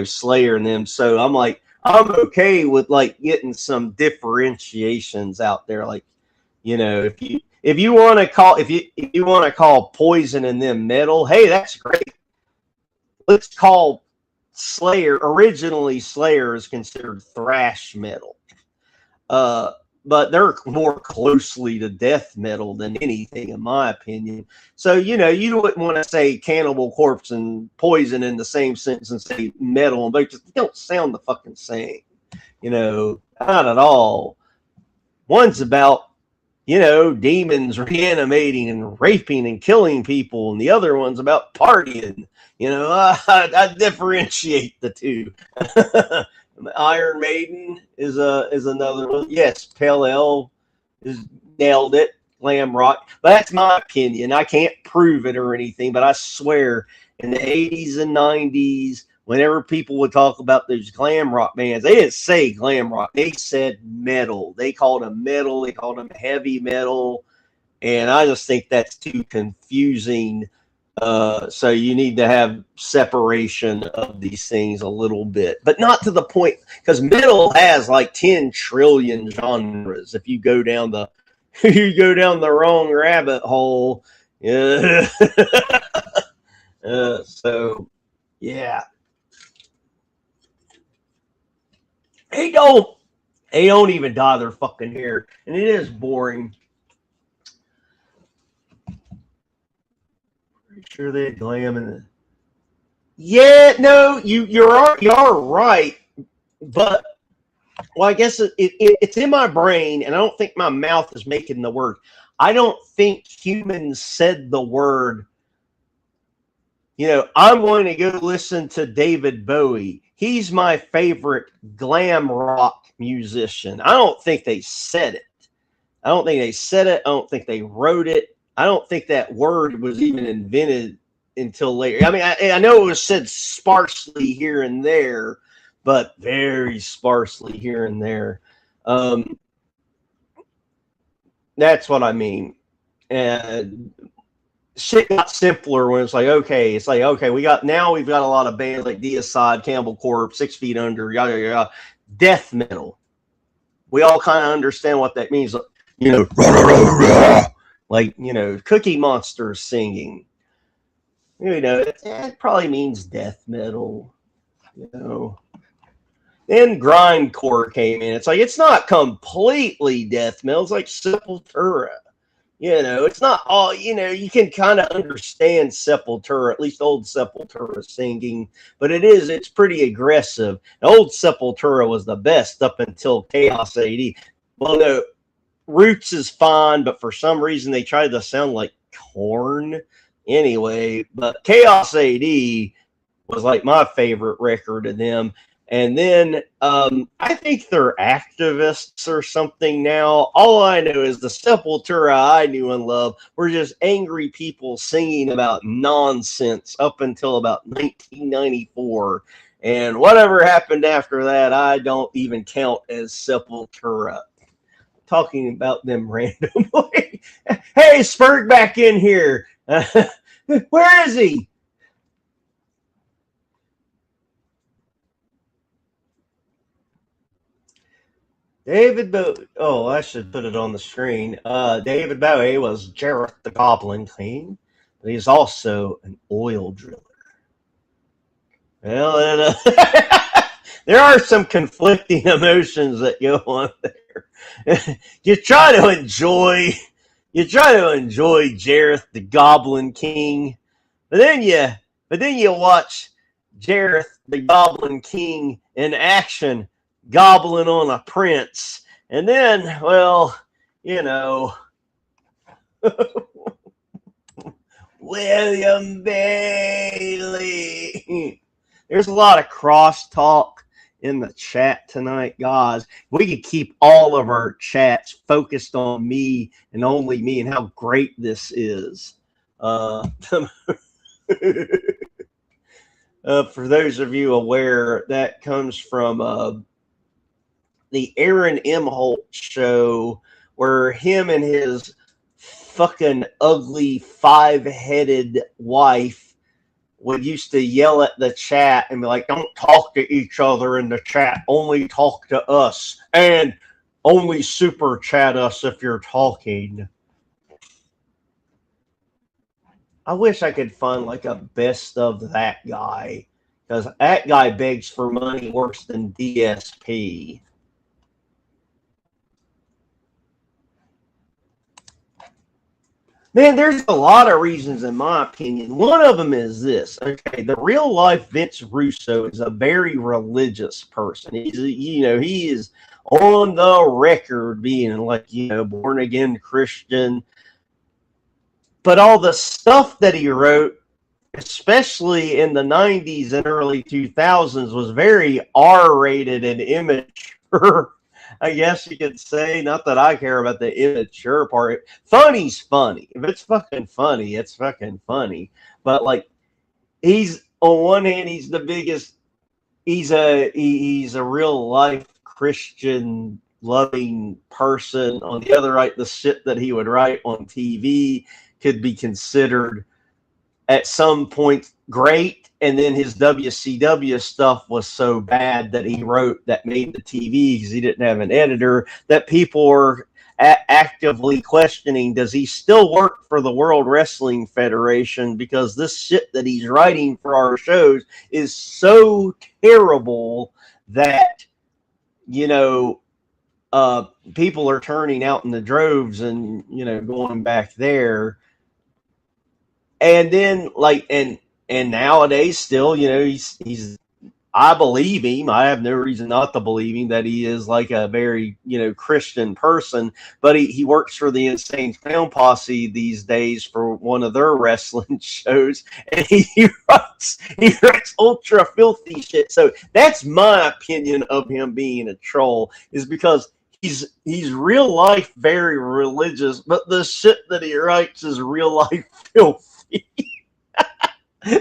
Slayer and them. So I'm like, I'm okay with like getting some differentiations out there, like if you want to call Poison and them metal, hey, that's great. Let's call Slayer, originally Slayer is considered thrash metal. but they're more closely to death metal than anything, in my opinion. So, you know, you wouldn't want to say Cannibal Corpse and Poison in the same sentence and say metal, but just don't sound the fucking same. You know, not at all. One's about, you know, demons reanimating and raping and killing people, and the other one's about partying. You know, I differentiate the two. Iron Maiden is another one. Yes, Pale Ale is nailed it. Glam rock, but that's my opinion. I can't prove it or anything, but I swear in the 80s and 90s, whenever people would talk about those glam rock bands, they didn't say glam rock. They said metal. They called them metal. They called them heavy metal. And I just think that's too confusing. So you need to have separation of these things a little bit, but not to the point, because metal has like 10 trillion genres. If you go down the you go down the wrong rabbit hole. Yeah. So yeah. They don't even dye their fucking hair, and it is boring. Pretty sure they had glam in it. Yeah, no, you are right, but well, I guess it's in my brain, and I don't think my mouth is making the word. I don't think humans said the word. You know, I'm going to go listen to David Bowie. He's my favorite glam rock musician. I don't think they said it. I don't think they said it. I don't think they wrote it. I don't think that word was even invented until later. I mean, I know it was said sparsely here and there, but very sparsely here and there. That's what I mean. And shit got simpler when it's like, okay, we've got a lot of bands like Deicide, Cannibal Corpse, 6 Feet Under, yada yada yada, death metal. We all kind of understand what that means, you know, like, you know, Cookie Monster singing. You know, it probably means death metal, you know. Then grindcore came in. It's like, it's not completely death metal. It's like Sepultura. You know, it's not all, you know, you can kind of understand Sepultura, at least old Sepultura singing, but it's pretty aggressive. Old Sepultura was the best up until Chaos AD. Well, no, Roots is fine, but for some reason they tried to sound like Korn. Anyway, but Chaos AD was like my favorite record of them. And then I think they're activists or something now. All I know is the Sepultura I knew and loved were just angry people singing about nonsense up until about 1994. And whatever happened after that, I don't even count as Sepultura. Talking about them randomly. Hey, Spurg back in here. Where is he? David Bowie. Oh, I should put it on the screen. David Bowie was Jareth the Goblin King, but he's also an oil driller. Well, and, there are some conflicting emotions that go on there. you try to enjoy Jareth the Goblin King, but then you watch Jareth the Goblin King in action, gobbling on a prince, and then, well, you know, William Bailey. There's a lot of crosstalk in the chat tonight, guys. We could keep all of our chats focused on me and only me and how great this is. For those of you aware, that comes from the Aaron M. Holt show, where him and his fucking ugly 5-headed wife would used to yell at the chat and be like, don't talk to each other in the chat, only talk to us, and only super chat us if you're talking. I wish I could find like a best of that guy, because that guy begs for money worse than DSP. Man, there's a lot of reasons, in my opinion. One of them is this. Okay, the real life Vince Russo is a very religious person. He is on the record being like, born again Christian. But all the stuff that he wrote, especially in the 90s and early 2000s, was very R-rated and immature. I guess you could say. Not that I care about the immature part. Funny's funny. If it's fucking funny, it's fucking funny. But like, he's on one hand, he's the biggest. He's a real life Christian loving person. On the other, right, the shit that he would write on TV could be considered at some point great, and then his WCW stuff was so bad that he wrote that made the TV because he didn't have an editor, that people were actively questioning, does he still work for the World Wrestling Federation, because this shit that he's writing for our shows is so terrible that people are turning out in the droves and going back there. And then and nowadays still, he's I believe him. I have no reason not to believe him that he is like a very, Christian person, but he works for the Insane Clown Posse these days for one of their wrestling shows, and he writes ultra filthy shit. So that's my opinion of him being a troll, is because he's real life very religious, but the shit that he writes is real life filth.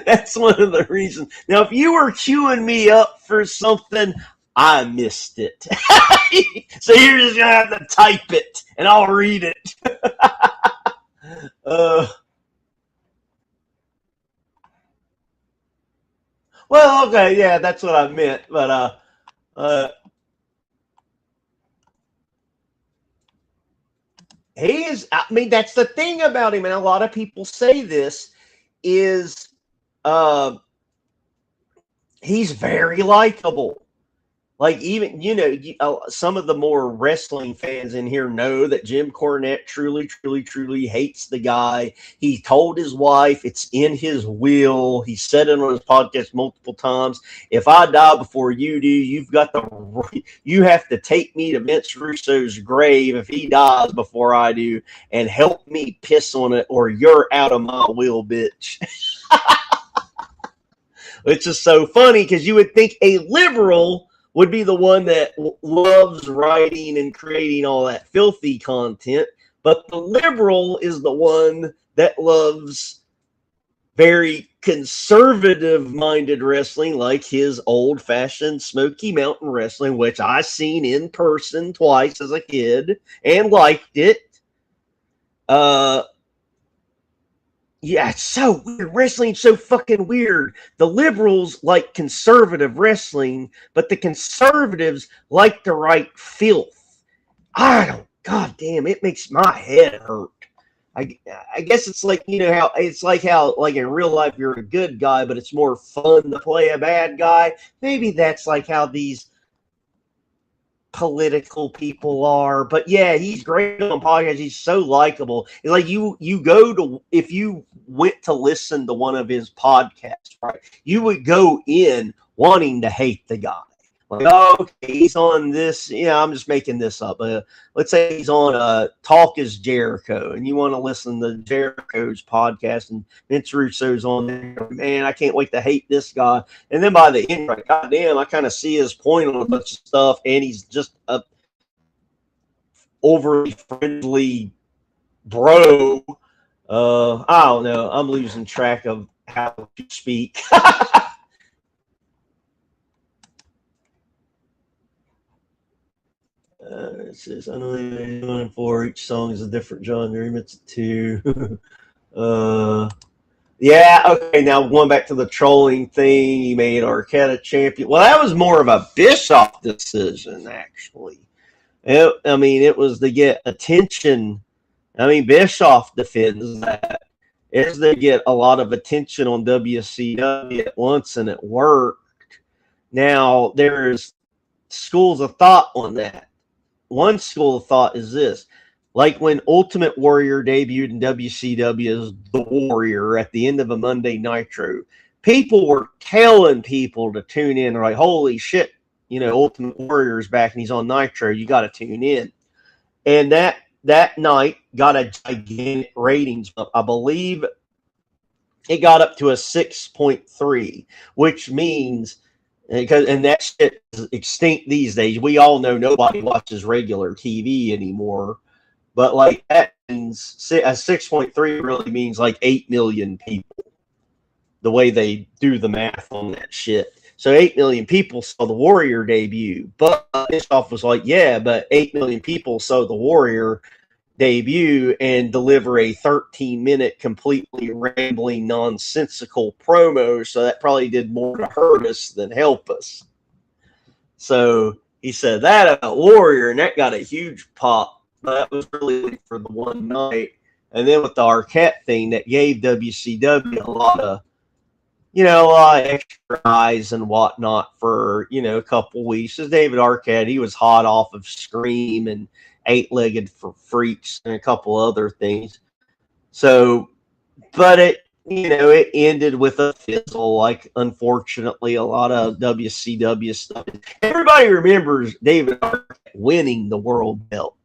That's one of the reasons. Now, if you were queuing me up for something, I missed it. So you're just going to have to type it, and I'll read it. Well, okay, yeah, that's what I meant. But he is, I mean, that's the thing about him, and a lot of people say this, is he's very likable. Like, even, some of the more wrestling fans in here know that Jim Cornette truly, truly, truly hates the guy. He told his wife it's in his will. He said it on his podcast multiple times. If I die before you do, you have to take me to Vince Russo's grave if he dies before I do, and help me piss on it, or you're out of my will, bitch. Which is so funny, because you would think a liberal would be the one that loves writing and creating all that filthy content, but the liberal is the one that loves very conservative-minded wrestling, like his old-fashioned Smoky Mountain Wrestling, which I seen in person twice as a kid and liked it. Yeah, it's so weird. Wrestling's so fucking weird. The liberals like conservative wrestling, but the conservatives like to write filth. God damn, it makes my head hurt. I guess it's like, how like in real life you're a good guy, but it's more fun to play a bad guy. Maybe that's like how these political people are. But yeah, he's great on podcasts. He's so likable. It's like if you went to listen to one of his podcasts, right, you would go in wanting to hate the guy. Like, oh, okay, he's on this. I'm just making this up. Let's say he's on Talk is Jericho, and you want to listen to Jericho's podcast, and Vince Russo's on there. Man, I can't wait to hate this guy. And then by the end, like, God damn, I kind of see his point on a bunch of stuff, and he's just a overly friendly bro. I don't know. I'm losing track of how to speak. It says, I know they're going for each song is a different genre. It's two. Yeah, okay, now going back to the trolling thing, he made Arquette a champion. Well, that was more of a Bischoff decision, actually. It was to get attention. Bischoff defends that. It's to get a lot of attention on WCW at once, and it worked. Now, there's schools of thought on that. One school of thought is this. Like when Ultimate Warrior debuted in WCW as The Warrior at the end of a Monday Nitro, people were telling people to tune in. They're like, holy shit, Ultimate Warrior's back and he's on Nitro. You got to tune in. And that night got a gigantic ratings bump. I believe it got up to a 6.3, which means, and that shit is extinct these days. We all know nobody watches regular TV anymore. But like that means a 6.3 really means like 8 million people, the way they do the math on that shit. So 8 million people saw the Warrior debut. But Bischoff was like, yeah, but 8 million people saw the Warrior debut and deliver a 13-minute, completely rambling, nonsensical promo. So that probably did more to hurt us than help us. So he said that about Warrior, and that got a huge pop. That was really for the one night. And then with the Arquette thing, that gave WCW a lot of extra eyes and whatnot for, a couple weeks. As David Arquette, he was hot off of Scream and Eight-Legged for Freaks and a couple other things. So, but it ended with a fizzle. Like, unfortunately, a lot of WCW stuff. Everybody remembers David Arquette winning the world belt.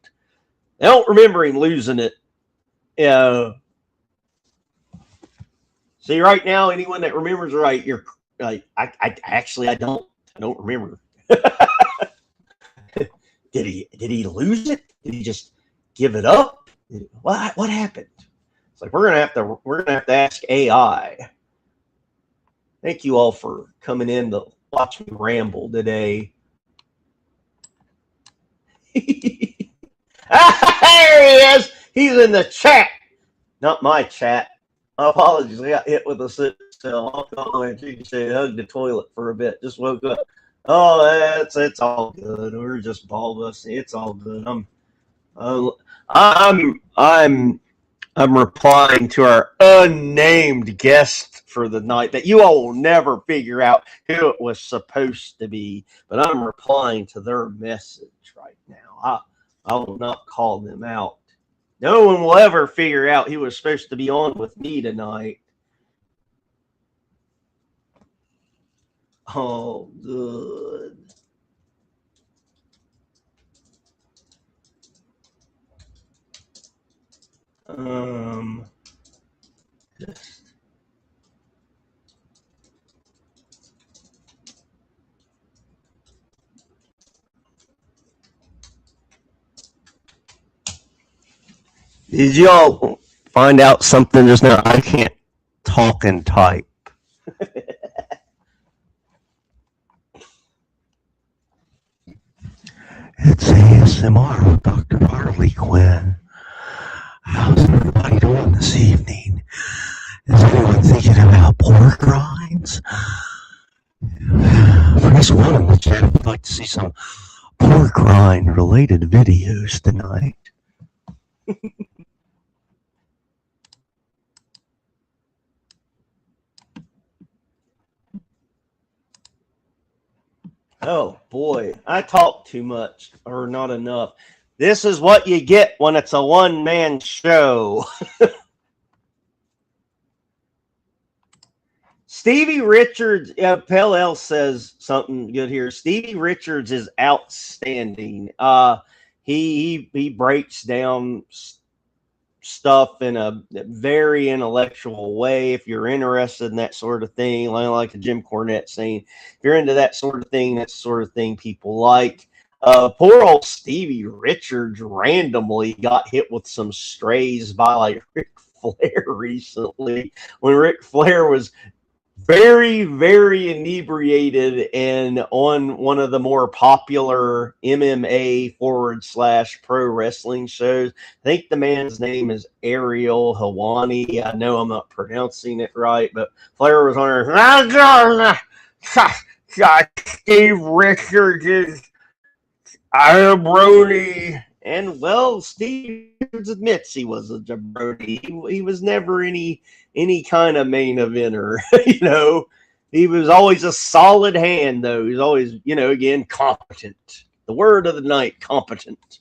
I don't remember him losing it. See, right now, anyone that remembers, right, you're like, I don't remember. Did he lose it? Did he just give it up? What happened? It's like we're gonna have to ask AI. Thank you all for coming in to watch me ramble today. There he is. He's in the chat. Not my chat. Apologies. I got hit with a sit still. I'll call and you can say hug the toilet for a bit. Just woke up. Oh, it's all good. We're just ball busting. It's all good. I'm replying to our unnamed guest for the night that you all will never figure out who it was supposed to be, but I'm replying to their message right now. I will not call them out. No one will ever figure out he was supposed to be on with me tonight. Oh, good. Just did y'all find out something just now? I can't talk and type. It's ASMR with Dr. Harley Quinn. How's everybody doing this evening? Is anyone thinking about pork rinds? Press 1 in the chat if you'd like to see some pork rind related videos tonight. Oh boy, I talk too much or not enough. This is what you get when it's a one-man show. Stevie Richards, Pell says something good here. Stevie Richards is outstanding. He breaks down stuff in a very intellectual way. If you're interested in that sort of thing, like the Jim Cornette saying, if you're into that sort of thing, that's the sort of thing people like. Poor old Stevie Richards randomly got hit with some strays by like Ric Flair recently when Ric Flair was very, very inebriated and on one of the more popular MMA / pro wrestling shows. I think the man's name is Ariel Helwani. I know I'm not pronouncing it right, but Flair was on there. Steve Richards is a jabroni. And well, Steve admits he was a jabroni. He was never any kind of main eventer. He was always a solid hand, though. He was always, again, competent. The word of the night, competent.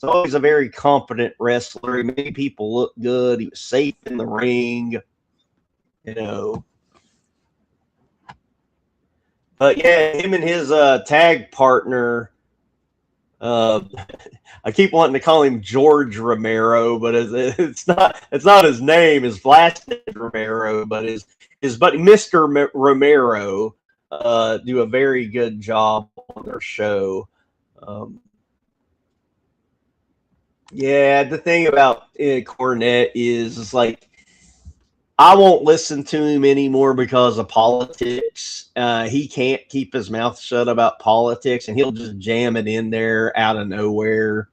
He's always a very competent wrestler. He made people look good. He was safe in the ring, you know. But yeah, him and his tag partner, I keep wanting to call him George Romero, but it's not his name. His last name is Romero, but his buddy Mr. Romero do a very good job on their show. Yeah, the thing about Cornette is like I won't listen to him anymore because of politics. He can't keep his mouth shut about politics, and he'll just jam it in there out of nowhere.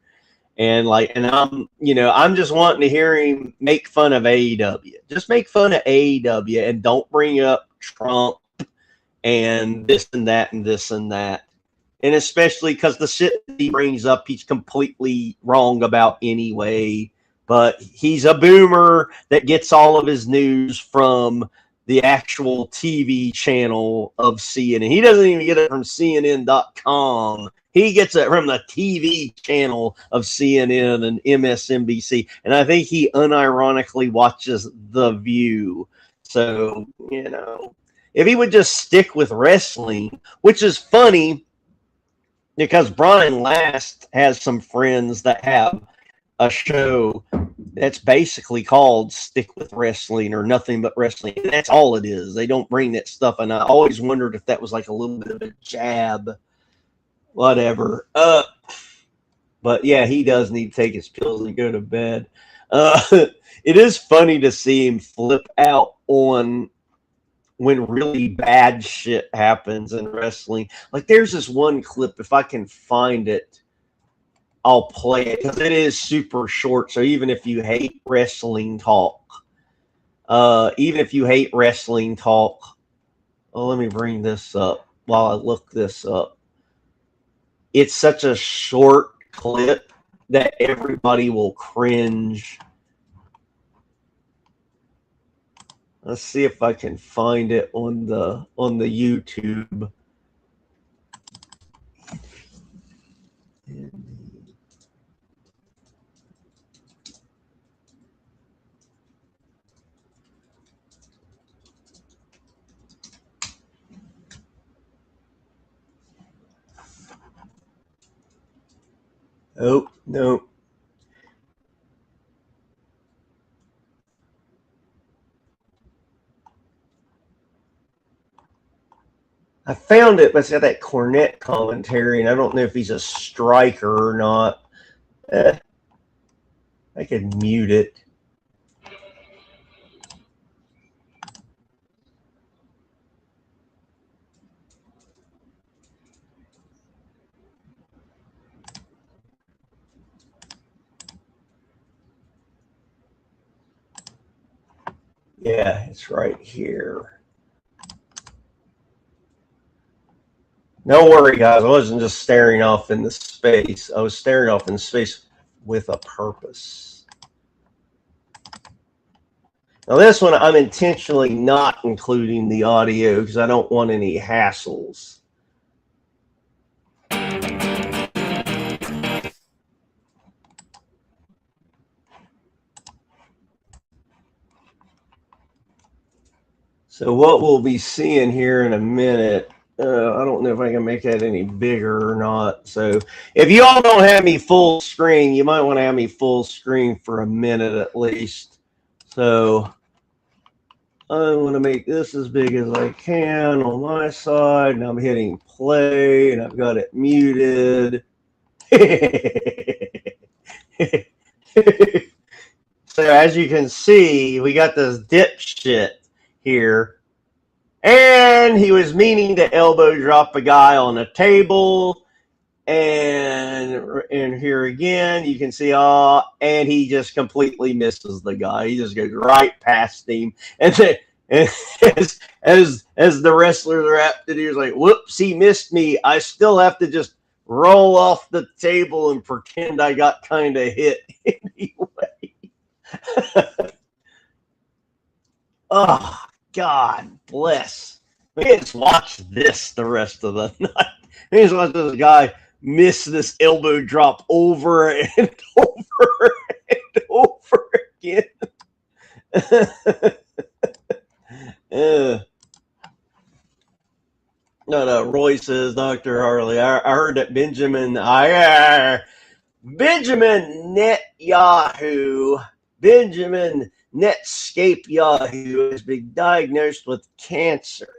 And I'm just wanting to hear him make fun of AEW. Just make fun of AEW and don't bring up Trump and this and that and this and that. And especially because the shit that he brings up, he's completely wrong about anyway. But he's a boomer that gets all of his news from the actual TV channel of CNN. He doesn't even get it from CNN.com. He gets it from the TV channel of CNN and MSNBC. And I think he unironically watches The View. So, if he would just stick with wrestling, which is funny because Brian Last has some friends that have a show that's basically called Stick with Wrestling or Nothing But Wrestling. And that's all it is. They don't bring that stuff. And I always wondered if that was like a little bit of a jab. Whatever. But yeah, he does need to take his pills and go to bed. It is funny to see him flip out on when really bad shit happens in wrestling. Like there's this one clip, if I can find it, I'll play it because it is super short. So even if you hate wrestling talk, oh, let me bring this up while I look this up. It's such a short clip that everybody will cringe. Let's see if I can find it on the YouTube. Oh, no. I found it, but it's got that Cornette commentary, and I don't know if he's a striker or not. I could mute it. Yeah, it's right here. Don't worry, guys. I wasn't just staring off into space. I was staring off into space with a purpose. Now, this one, I'm intentionally not including the audio because I don't want any hassles. So what we'll be seeing here in a minute, I don't know if I can make that any bigger or not. So if you all don't have me full screen, you might want to have me full screen for a minute at least. So I want to make this as big as I can on my side, and I'm hitting play, and I've got it muted. So as you can see, we got this dipshit here, and he was meaning to elbow drop a guy on a table, and here again you can see and he just completely misses the guy. He just goes right past him, and then as the wrestlers are apt to do, he's like, whoops, he missed me. I still have to just roll off the table and pretend I got kind of hit anyway. Oh, God bless. We just watch this the rest of the night. We just watch this guy miss this elbow drop over and over and over again. uh, no, Roy says, Dr. Harley, I heard that Benjamin Netscape Yahoo has been diagnosed with cancer.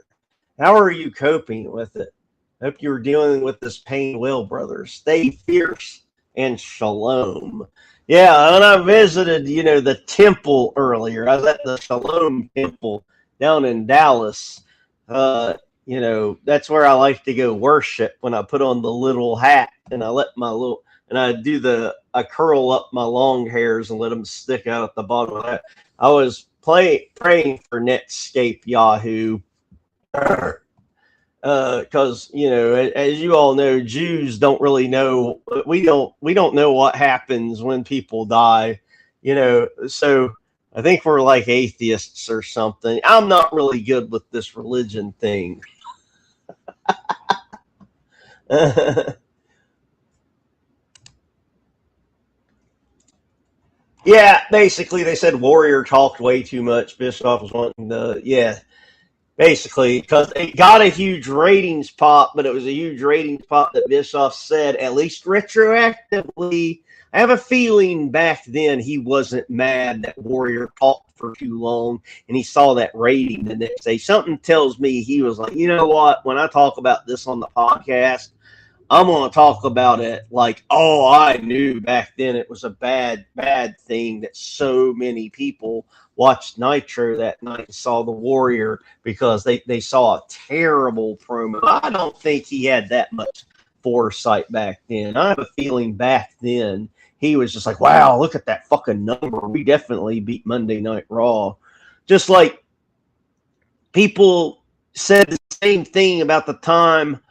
How are you coping with it? Hope you're dealing with this pain well, brother. Stay fierce and shalom. Yeah, and I visited, the temple earlier. I was at the Shalom Temple down in Dallas. That's where I like to go worship when I put on the little hat and I curl up my long hairs and let them stick out at the bottom of that. I was praying for Netscape Yahoo because as you all know, Jews don't really know. We don't know what happens when people die. So I think we're like atheists or something. I'm not really good with this religion thing. Yeah, basically they said Warrior talked way too much. Bischoff was wanting basically, because it got a huge ratings pop, but it was a huge ratings pop that Bischoff said, at least retroactively. I have a feeling back then he wasn't mad that Warrior talked for too long and he saw that rating the next day. Something tells me he was like, you know what, when I talk about this on the podcast, I'm going to talk about it like, oh, I knew back then it was a bad, bad thing that so many people watched Nitro that night and saw the Warrior because they saw a terrible promo. I don't think he had that much foresight back then. I have a feeling back then he was just like, wow, look at that fucking number. We definitely beat Monday Night Raw. Just like people said the same thing about the time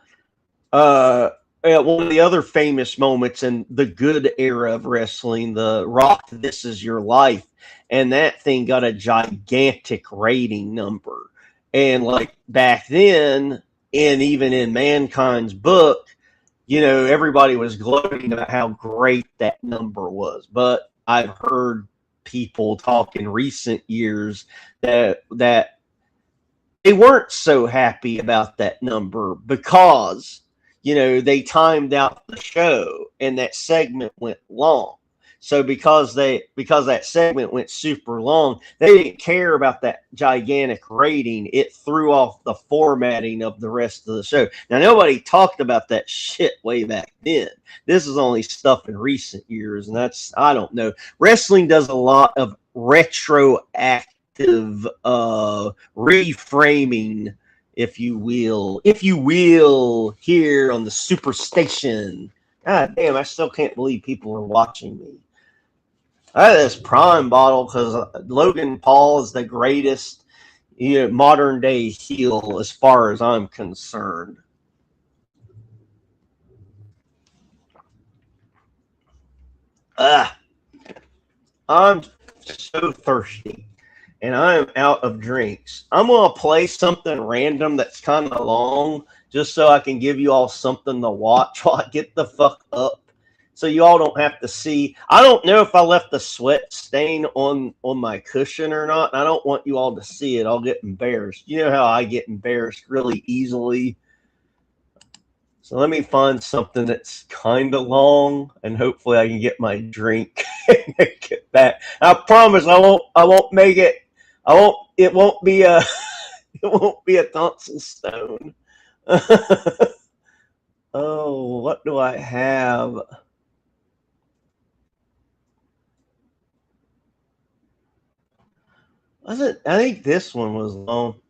one of the other famous moments in the good era of wrestling, the Rock This Is Your Life, and that thing got a gigantic rating number. And like back then, and even in Mankind's book, everybody was gloating about how great that number was. But I've heard people talk in recent years that they weren't so happy about that number because they timed out the show and that segment went long. So because that segment went super long, they didn't care about that gigantic rating. It threw off the formatting of the rest of the show. Now, nobody talked about that shit way back then. This is only stuff in recent years, and I don't know. Wrestling does a lot of retroactive reframing, if you will, here on the Superstation. God damn, I still can't believe people are watching me. I had this Prime bottle because Logan Paul is the greatest modern day heel as far as I'm concerned. I'm so thirsty. And I am out of drinks. I'm going to play something random that's kind of long just so I can give you all something to watch while I get the fuck up so you all don't have to see. I don't know if I left the sweat stain on my cushion or not. I don't want you all to see it. I'll get embarrassed. You know how I get embarrassed really easily. So let me find something that's kind of long, and hopefully I can get my drink and make it back. I promise I won't make it. It won't be a tonsil stone. Oh, what do I have? I think this one was long.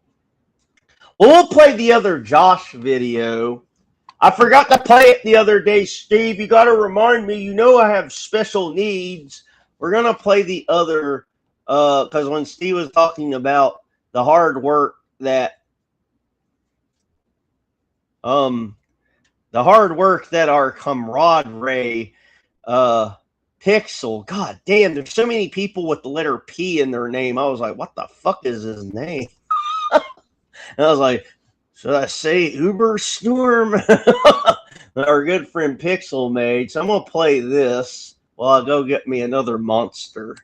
Well, we'll play the other Josh video. I forgot to play it the other day, Steve. You got to remind me. I have special needs. We're going to play the other, because when Steve was talking about the hard work that our comrade Pixel, god damn, there's so many people with the letter P in their name. I was like, what the fuck is his name? And I was like, should I say Uber Storm? our good friend Pixel made. So I'm gonna play this while I go get me another monster.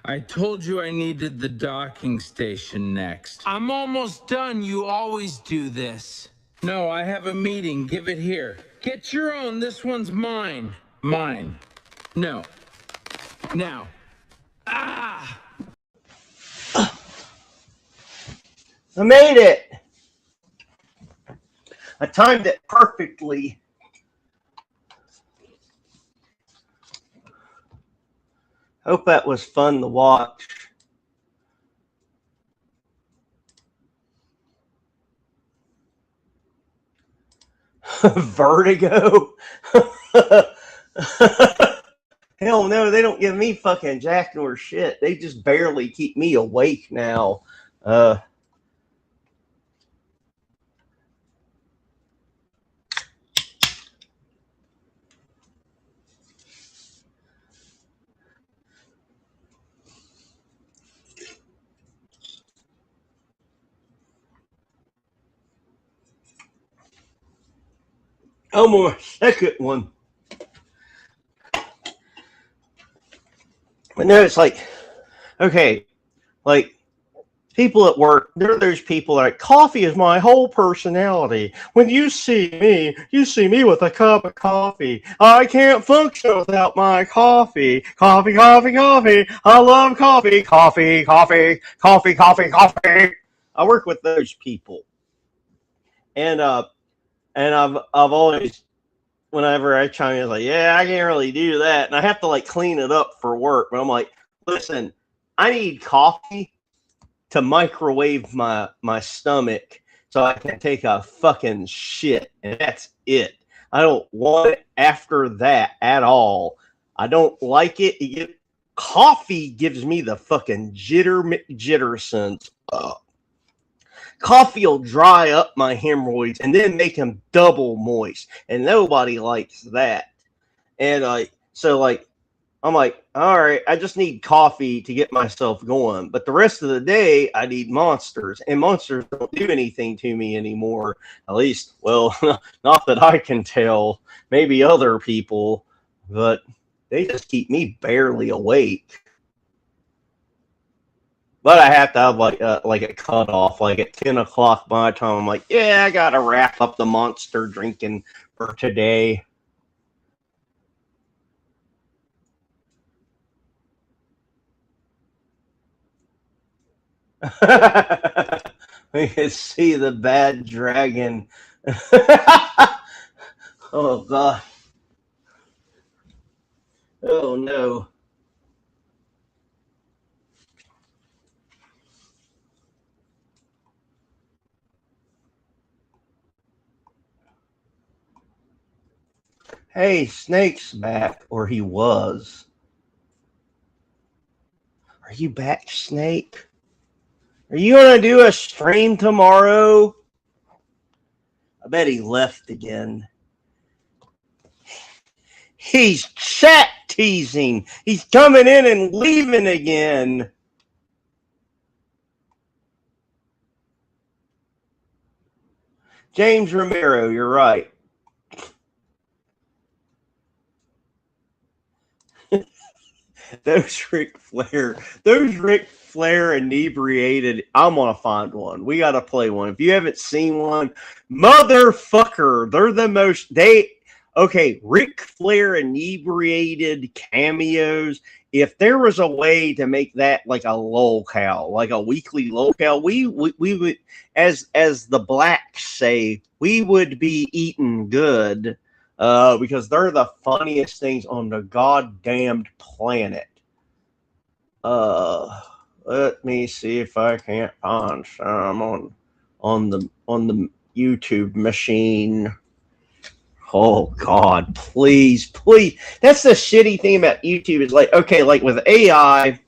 I told you I needed the docking station next. I'm almost done. You always do this. No, I have a meeting. Give it here. Get your own. This one's mine. Mine. No. Now. Ah! I made it. I timed it perfectly. Hope that was fun to watch. Vertigo? Hell no, they don't give me fucking jack nor shit. They just barely keep me awake now. Oh, my second one. But no, it's like, okay, like, people at work, there are those people like, coffee is my whole personality. When you see me with a cup of coffee. I can't function without my coffee. Coffee, coffee, coffee. I love coffee. Coffee, coffee, coffee, coffee, coffee. I work with those people. And I've always, whenever I chime in, like, yeah, I can't really do that. And I have to like clean it up for work. But I'm like, listen, I need coffee to microwave my stomach so I can take a fucking shit, and that's it. I don't want it after that at all. I don't like it. Coffee gives me the fucking jittersons. Coffee will dry up my hemorrhoids and then make them double moist, and nobody likes that. And I'm like, all right, I just need coffee to get myself going. But the rest of the day, I need monsters. And monsters don't do anything to me anymore. At least, well, not that I can tell. Maybe other people. But they just keep me barely awake. But I have to have like a cutoff. Like at 10 o'clock my time, I'm like, yeah, I got to wrap up the monster drinking for today. We can see the bad dragon. Oh god. Oh no. Hey, Snake's back, or he was. Are you back, Snake? Are you gonna do a stream tomorrow? I bet he left again. He's chat teasing. He's coming in and leaving again. James Romero, you're right. Those Ric Flair inebriated. I'm gonna find one. We gotta play one. If you haven't seen one, motherfucker, they're the most. Okay, Ric Flair inebriated cameos. If there was a way to make that like a locale, like a weekly locale, we would, as the blacks say, we would be eating good. Because they're the funniest things on the goddamned planet. Let me see if I can't find some on on the YouTube machine. Oh God, please. That's the shitty thing about YouTube is like, okay, like with AI,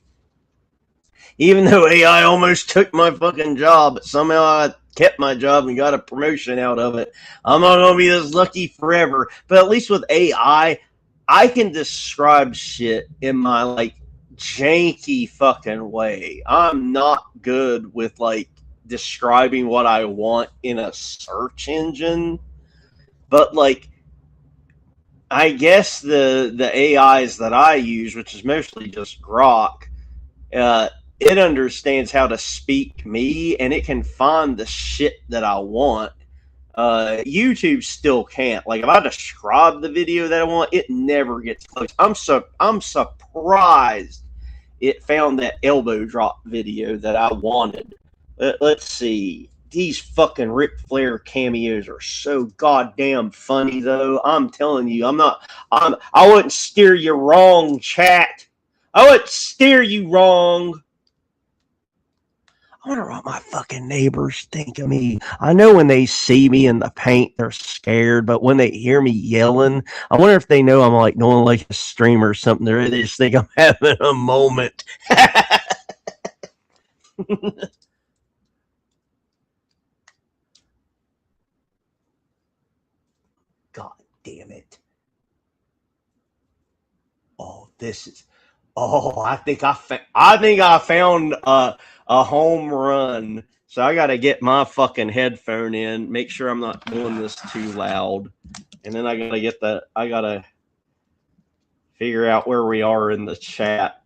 even though AI almost took my fucking job, but somehow I kept my job and got a promotion out of it. I'm not gonna be this lucky forever. But at least with AI, I can describe shit in my like janky fucking way. I'm not good with like describing what I want in a search engine. But like I guess the AIs that I use, which is mostly just Grok, it understands how to speak me, and it can find the shit that I want. YouTube still can't. Like if I describe the video that I want, it never gets close. I'm surprised it found that elbow drop video that I wanted. Let's see. These fucking Ric Flair cameos are so goddamn funny, though. I'm telling you, I wouldn't steer you wrong, chat. I wouldn't steer you wrong. I wonder what my fucking neighbors think of me. I know when they see me in the paint, they're scared, but when they hear me yelling, I wonder if they know I'm like going like a streamer or something. They just think I'm having a moment. God damn it. Oh, this is. Oh, I think I found a home run. So I got to get my fucking headphone in, make sure I'm not doing this too loud. And then I got to figure out where we are in the chat.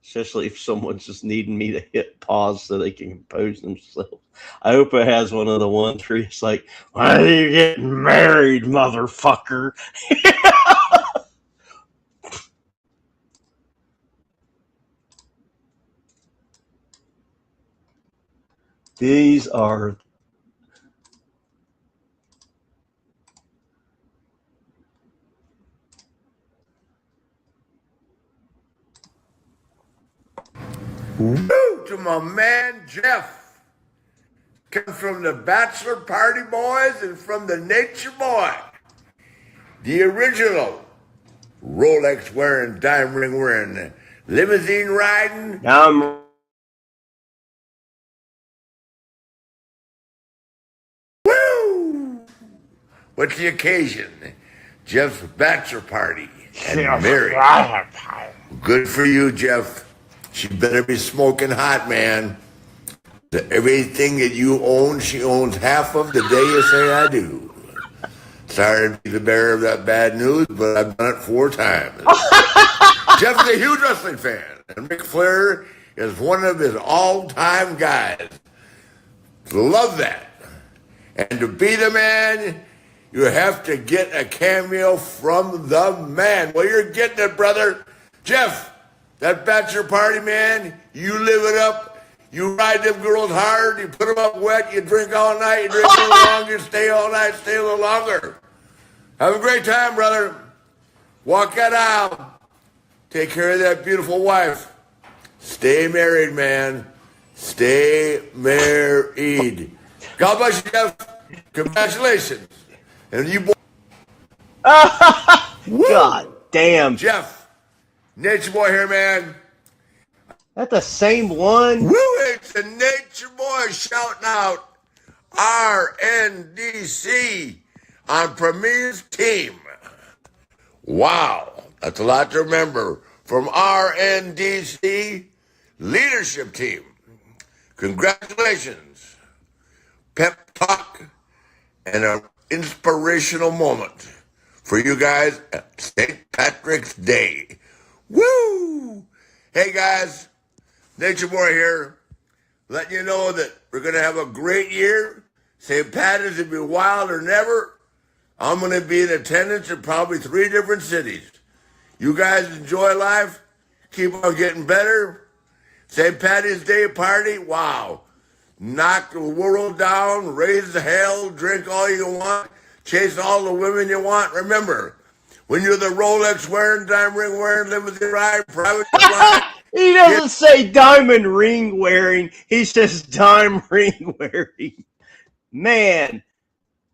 Especially if someone's just needing me to hit pause so they can compose themselves. I hope it has one of the ones where it's like, why are you getting married, motherfucker? These are. Woo to my man Jeff. Comes from the Bachelor Party Boys and from the Nature Boy. The original Rolex wearing, diamond ring wearing, limousine riding. Woo! What's the occasion? Jeff's bachelor party and marriage. Good for you, Jeff. She better be smoking hot, man. Everything that you own, she owns half of the day you say I do. Sorry to be the bearer of that bad news, but I've done it 4 times. Jeff's a huge wrestling fan, and Ric Flair is one of his all-time guys. Love that. And to be the man, you have to get a cameo from the man. Well, you're getting it, brother. Jeff, that bachelor party, man, you live it up. You ride them girls hard, you put them up wet, you drink all night, you drink a little longer, stay all night, stay a little longer. Have a great time, brother. Walk that aisle. Take care of that beautiful wife. Stay married, man. Stay married. God bless you, Jeff. Congratulations. And you boy. God damn. Jeff, Nature Boy here, man. That's the same one? Woo, it's the Nature Boy shouting out RNDC on Premier's team. Wow, that's a lot to remember. From RNDC leadership team. Congratulations. Pep talk and an inspirational moment for you guys at St. Patrick's Day. Woo! Hey guys, Nature Boy here, letting you know that we're going to have a great year. St. Patrick's will be wilder than ever. I'm going to be in attendance in probably 3 different cities. You guys enjoy life. Keep on getting better. St. Patty's Day party, wow. Knock the world down, raise the hell, drink all you want, chase all the women you want. Remember, when you're the Rolex wearing, diamond ring wearing, limousine ride, private flying, He doesn't say diamond ring wearing. He says dime ring wearing. Man,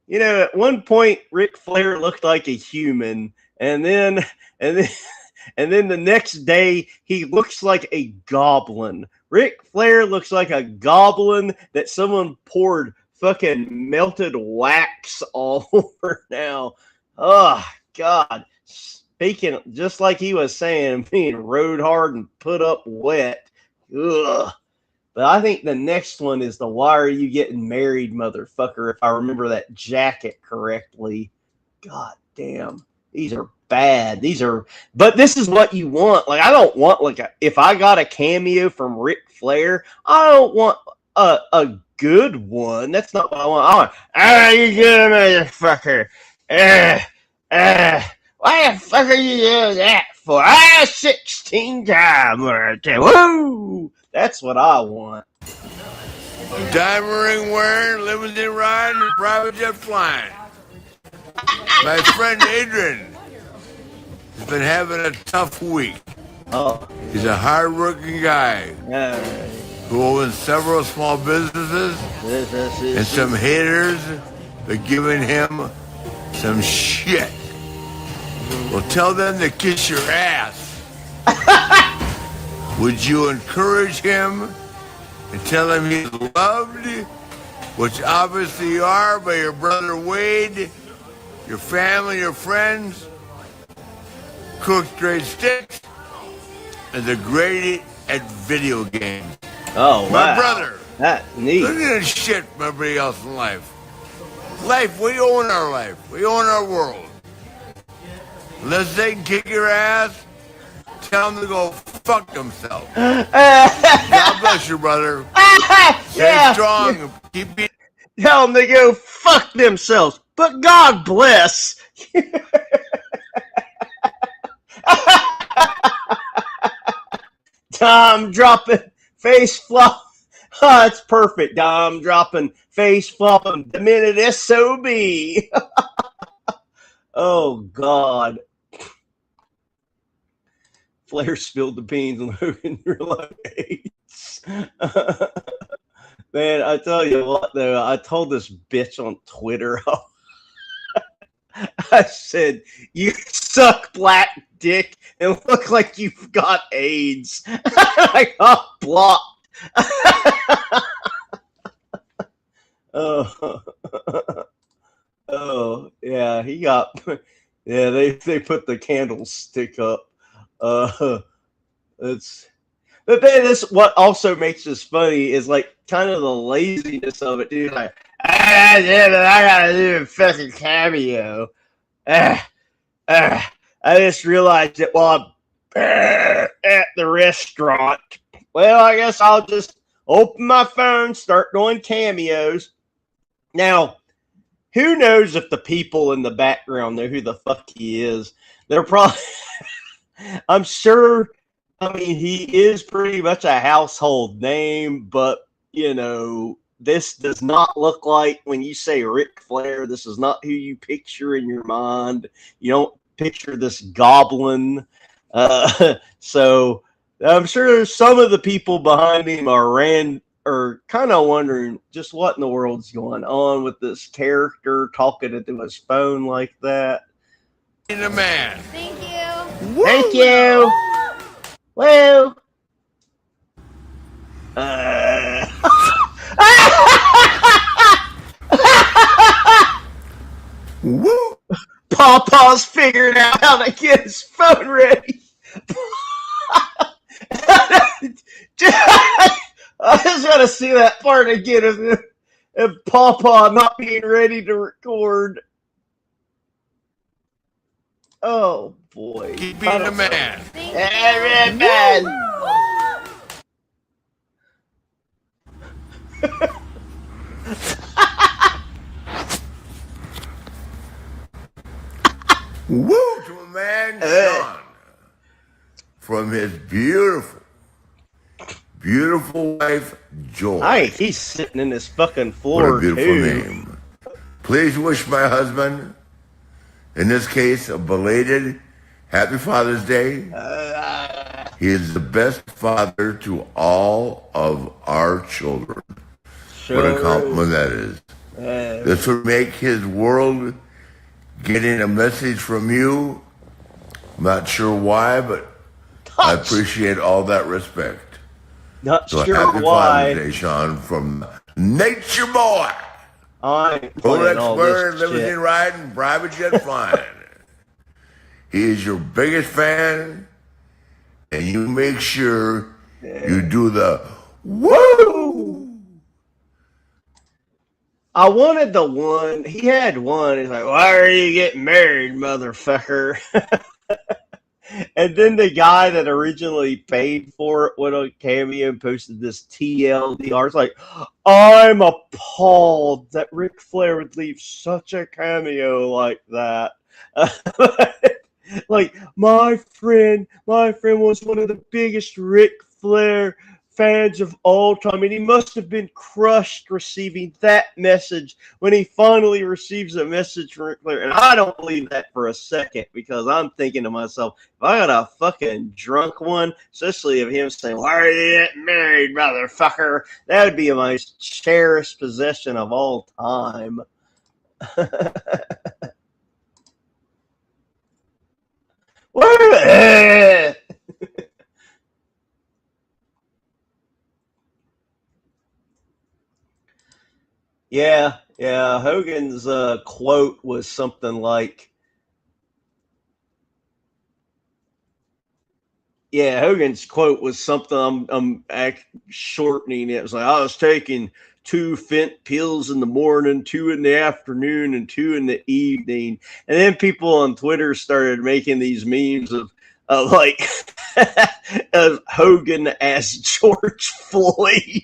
you know, at one point Ric Flair looked like a human, and then the next day he looks like a goblin. Ric Flair looks like a goblin that someone poured fucking melted wax all over now. Oh God. Speaking just like he was saying, being rode hard and put up wet. Ugh. But I think the next one is the "Why Are You Getting Married, Motherfucker?" If I remember that jacket correctly. God damn. These are bad. But this is what you want. Like, I don't want, like, if I got a cameo from Ric Flair, I don't want a good one. That's not what I want. I want, you good, motherfucker. Why the fuck are you doing that for? 16 times. Woo! That's what I want. Diamond ring wearing, limousine riding, and private jet flying. My friend Adrian has been having a tough week. Oh. He's a hard-working guy who owns several small businesses, and some haters are giving him some shit. Well, tell them to kiss your ass. Would you encourage him and tell him he's loved, which obviously you are, by your brother Wade, your family, your friends, cooked straight sticks, and the great at video games. Oh, wow. My brother. That's neat. Look at this shit from everybody else in life. Life, we own our life. We own our world. Unless they can kick your ass, tell them to go fuck themselves. God bless you, brother. Stay strong. Keep being. Tell them to go fuck themselves. But God bless. Dom dropping, face flop. Oh, it's perfect. Dom dropping, face flopping. The minute SOB. Oh, God. Flair spilled the beans and Logan relocates. Man, I tell you what, though, I told this bitch on Twitter, I said, you suck black dick and look like you've got AIDS. I got blocked. Oh, yeah, he got, yeah, they put the candlestick up. It's, but then this, what also makes this funny is like kind of the laziness of it, dude. Like, damn it, I gotta do a fucking cameo. I just realized that while I'm at the restaurant. Well, I guess I'll just open my phone, start doing cameos. Now, who knows if the people in the background know who the fuck he is? They're probably, I'm sure, I mean, he is pretty much a household name, but, you know, this does not look like, when you say Ric Flair, this is not who you picture in your mind. You don't picture this goblin. So I'm sure some of the people behind him are kind of wondering just what in the world's going on with this character talking into his phone like that. The man. Thank you. Woo! Thank you. Well, Woo! Pawpaw's figured out how to get his phone ready. I just got to see that part again of Pawpaw not being ready to record. Oh, boy. Keep being a man. Woo! To a man, Sean, from his beautiful wife, Joy. Hi, he's sitting in this fucking What floor, a beautiful too. name. Please wish my husband, in this case, a belated Happy Father's Day. He is the best father to all of our children. What a compliment that is. This would make his world getting a message from you. I'm not sure why, but I appreciate all that respect. Not So sure happy why. Father's Day, Sean, from Nature Boy. I ain't Rolex playing all wearing, this limousine shit. riding, private jet flying. He is your biggest fan, and you make sure you do the woo. I wanted the one. He had one. He's like, "Why are you getting married, motherfucker?" And then the guy that originally paid for it went on Cameo and posted this TLDR. It's like, I'm appalled that Ric Flair would leave such a cameo like that. Like, my friend was one of the biggest Ric Flair fans of all time, and he must have been crushed receiving that message when he finally receives a message from Ric Flair. And I don't believe that for a second, because I'm thinking to myself, if I got a fucking drunk one, especially of him saying, "Why are you getting married, motherfucker?" That would be my most cherished possession of all time. Yeah, yeah. Hogan's quote was something like, yeah, Hogan's quote was something. I'm shortening it. It was like, I was taking 2 Fent pills in the morning, 2 in the afternoon, and 2 in the evening. And then people on Twitter started making these memes of like of Hogan as George Floyd.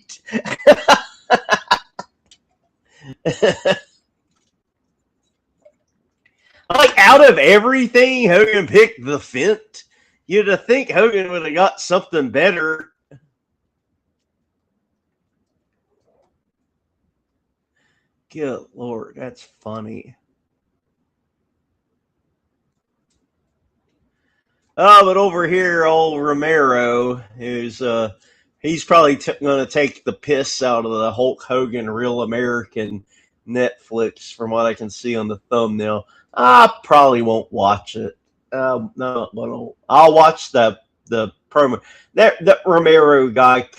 Like, out of everything, Hogan picked the Fent. You'd have think Hogan would have got something better. Good Lord, that's funny. Oh, but over here, old Romero, he's probably going to take the piss out of the Hulk Hogan Real American Netflix, from what I can see on the thumbnail. I probably won't watch it. No, I'll watch the promo. That Romero guy,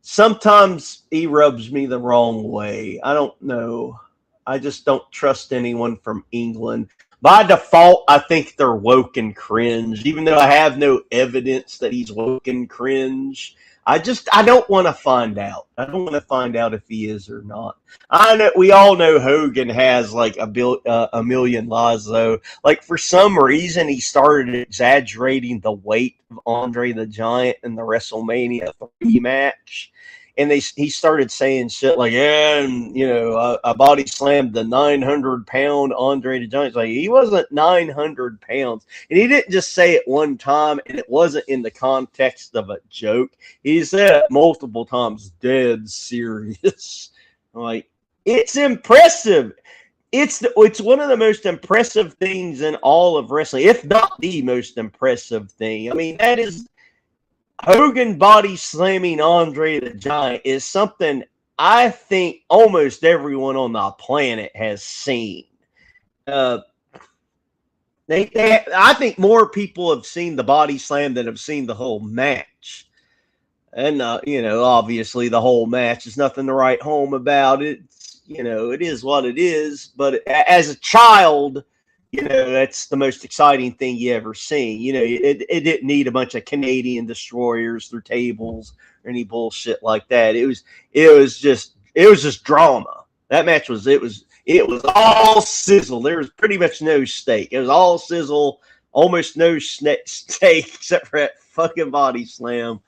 sometimes he rubs me the wrong way. I don't know. I just don't trust anyone from England. By default, I think they're woke and cringe, even though I have no evidence that he's woke and cringe. I don't want to find out. I don't want to find out if he is or not. I know we all know Hogan has like a million lies though. Like, for some reason he started exaggerating the weight of Andre the Giant in the WrestleMania 3 match. And he started saying shit like, yeah, and I body slammed the 900-pound Andre the Giant. It's like, he wasn't 900 pounds, and he didn't just say it one time, and it wasn't in the context of a joke. He said it multiple times, dead serious. Like, it's impressive. It's one of the most impressive things in all of wrestling, if not the most impressive thing. I mean, that is Hogan body slamming Andre the Giant is something I think almost everyone on the planet has seen. Uh, I think more people have seen the body slam than have seen the whole match. And obviously the whole match is nothing to write home about. It is what it is. But as a child, that's the most exciting thing you ever seen. It didn't need a bunch of Canadian destroyers through tables or any bullshit like that. It was just drama. That match was all sizzle. There was pretty much no steak. It was all sizzle, almost no steak except for that fucking body slam.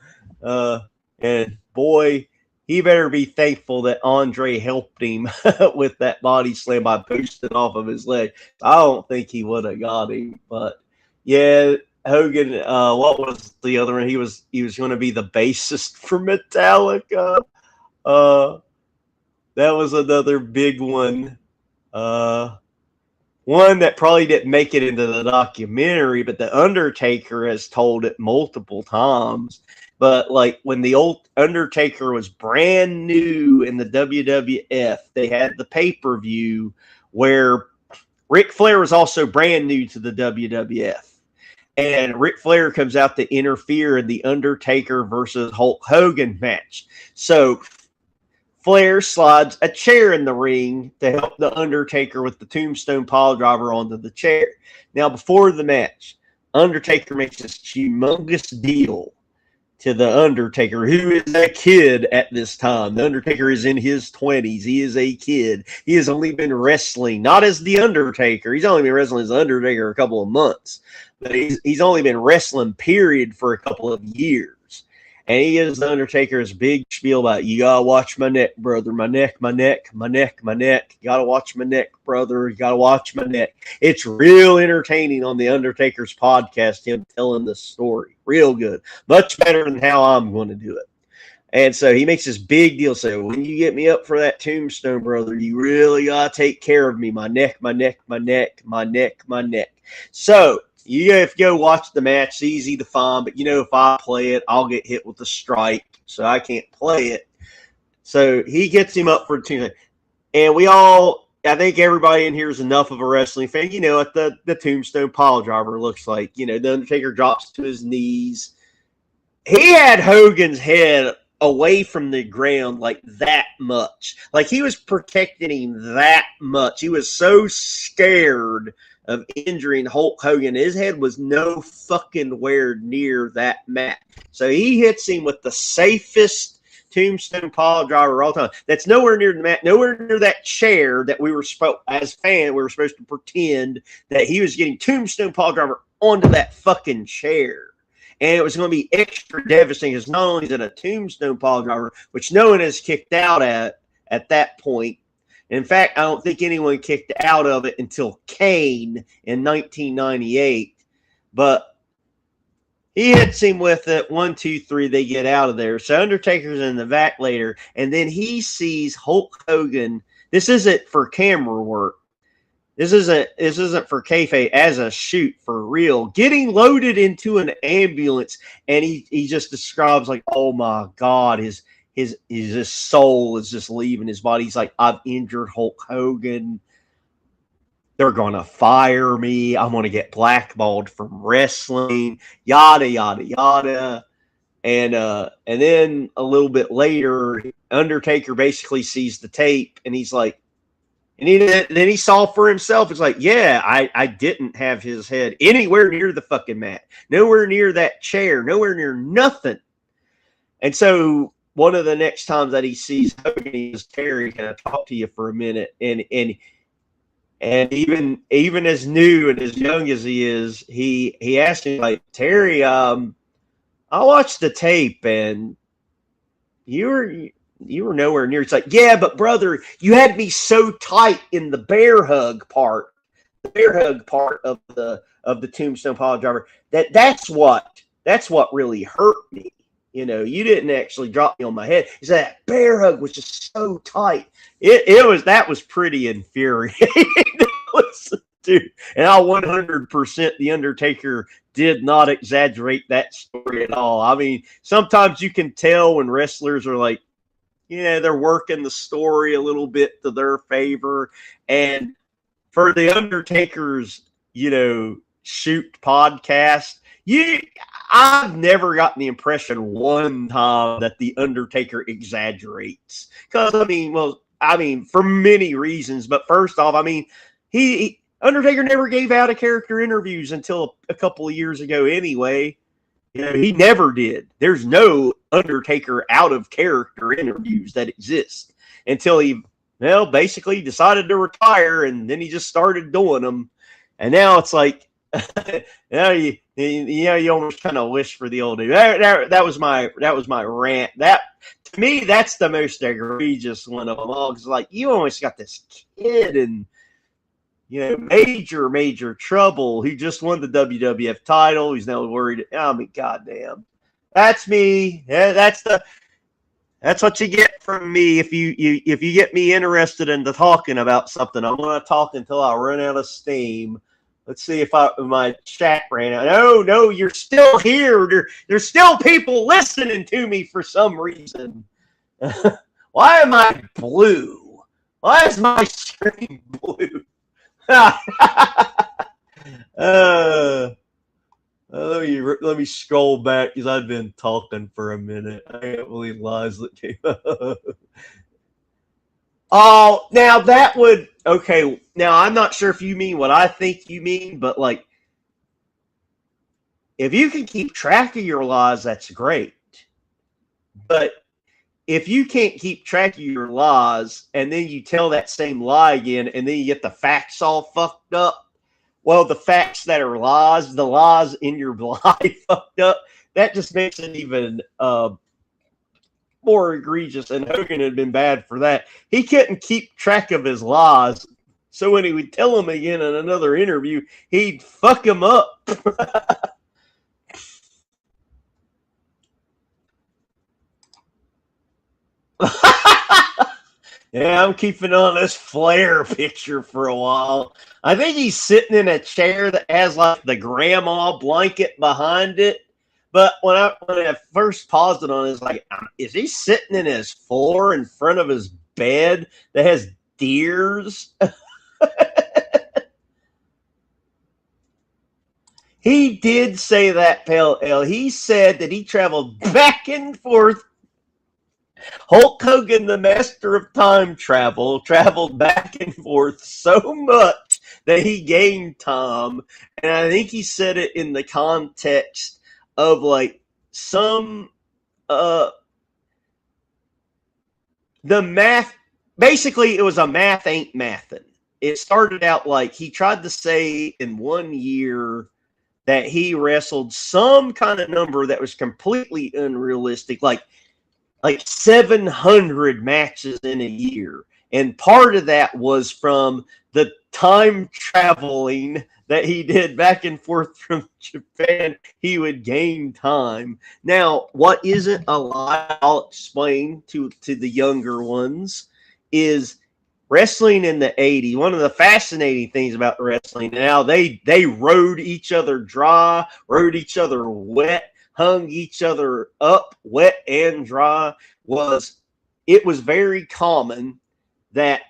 And boy, he better be thankful that Andre helped him with that body slam by boosting off of his leg. I don't think he would have got him, but yeah, Hogan. What was the other one? He was going to be the bassist for Metallica. That was another big one. one that probably didn't make it into the documentary, but the Undertaker has told it multiple times. But like when the old Undertaker was brand new in the WWF, they had the pay-per-view where Ric Flair was also brand new to the WWF. And Ric Flair comes out to interfere in the Undertaker versus Hulk Hogan match. So Flair slides a chair in the ring to help the Undertaker with the Tombstone Piledriver onto the chair. Now, before the match, Undertaker makes this humongous deal to the Undertaker, who is a kid at this time. The Undertaker is in his 20s. He is a kid. He has only been wrestling, not as the Undertaker. He's only been wrestling as the Undertaker a couple of months. But he's only been wrestling, period, for a couple of years. And he gives the Undertaker his big spiel about, you gotta watch my neck, brother. My neck, my neck, my neck, my neck. You gotta watch my neck, brother. You gotta watch my neck. It's real entertaining on the Undertaker's podcast, him telling this story. Real good. Much better than how I'm going to do it. And so he makes this big deal. So when you get me up for that tombstone, brother, you really gotta take care of me. My neck, my neck, my neck, my neck, my neck. So you have to go watch the match. It's easy to find, but if I play it, I'll get hit with a strike, so I can't play it. So he gets him up for a tombstone. And I think everybody in here is enough of a wrestling fan. What the Tombstone Piledriver looks like. The Undertaker drops to his knees. He had Hogan's head away from the ground like that much. Like he was protecting him that much. He was so scared of injuring Hulk Hogan. His head was no fucking where near that mat. So he hits him with the safest Tombstone Piledriver all time. That's nowhere near the mat, nowhere near that chair that we were supposed to pretend that he was getting Tombstone Piledriver onto that fucking chair. And it was going to be extra devastating because not only is it a Tombstone Piledriver, which no one has kicked out at that point. In fact, I don't think anyone kicked out of it until Kane in 1998. But he hits him with it. 1, 2, 3. They get out of there. So Undertaker's in the back later. And then he sees Hulk Hogan. This isn't for camera work. This isn't for kayfabe, as a shoot for real. Getting loaded into an ambulance. And he just describes like, oh my God, his soul is just leaving his body. He's like, I've injured Hulk Hogan. They're going to fire me. I'm going to get blackballed from wrestling. Yada, yada, yada. And then a little bit later, Undertaker basically sees the tape and he's like, then he saw for himself. It's like, yeah, I didn't have his head anywhere near the fucking mat. Nowhere near that chair. Nowhere near nothing. And so one of the next times that he sees Hogan, he says, Terry, can I talk to you for a minute? And even as new and as young as he is, he asked him, like, Terry, I watched the tape and you were nowhere near. It's like, yeah, but brother, you had me so tight in the bear hug part of the Tombstone Piledriver that's what really hurt me. You didn't actually drop me on my head. He said that bear hug was just so tight. That was pretty infuriating to listen to. And I 100% the Undertaker did not exaggerate that story at all. I mean, sometimes you can tell when wrestlers are like, they're working the story a little bit to their favor. And for the Undertaker's, shoot podcast, I've never gotten the impression one time that the Undertaker exaggerates. Because for many reasons. But first off, Undertaker never gave out of character interviews until a couple of years ago anyway. He never did. There's no Undertaker out of character interviews that exist until he basically decided to retire, and then he just started doing them. And now it's like, you almost kind of wish for the old dude. That was my rant. That, to me, that's the most egregious one of them all. Because like, you almost got this kid in major trouble who just won the WWF title. He's now worried. I mean, goddamn, that's me. Yeah, That's what you get from me. If you get me interested into talking about something, I'm going to talk until I run out of steam. Let's see if my chat ran out. No, you're still here. There's still people listening to me for some reason. Why am I blue? Why is my screen blue? Let me scroll back because I've been talking for a minute. I can't believe lies that came up. Oh, now that would okay. Now I'm not sure if you mean what I think you mean, but like if you can keep track of your lies, that's great. But if you can't keep track of your lies and then you tell that same lie again and then you get the facts all fucked up, well, the facts that are lies, the lies in your lie fucked up, that just makes it even more egregious. And Hogan had been bad for that. He couldn't keep track of his lies. So when he would tell them again in another interview, he'd fuck them up. Yeah, I'm keeping on this Flair picture for a while. I think he's sitting in a chair that has like the grandma blanket behind it. But when I first paused it on, it's like, is he sitting in his floor in front of his bed that has deers? He did say that, Pale Ale. He said that he traveled back and forth. Hulk Hogan, the master of time travel, traveled back and forth so much that he gained time. And I think he said it in the context of like some the math. Basically, it was a math ain't mathin'. It started out like he tried to say in 1 year that he wrestled some kind of number that was completely unrealistic, like 700 matches in a year. And part of that was from the time traveling that he did back and forth from Japan. He would gain time. Now, what isn't a lie, I'll explain to the younger ones, is wrestling in the 80s. One of the fascinating things about wrestling now, they rode each other dry, rode each other wet, hung each other up, wet and dry. It was very common that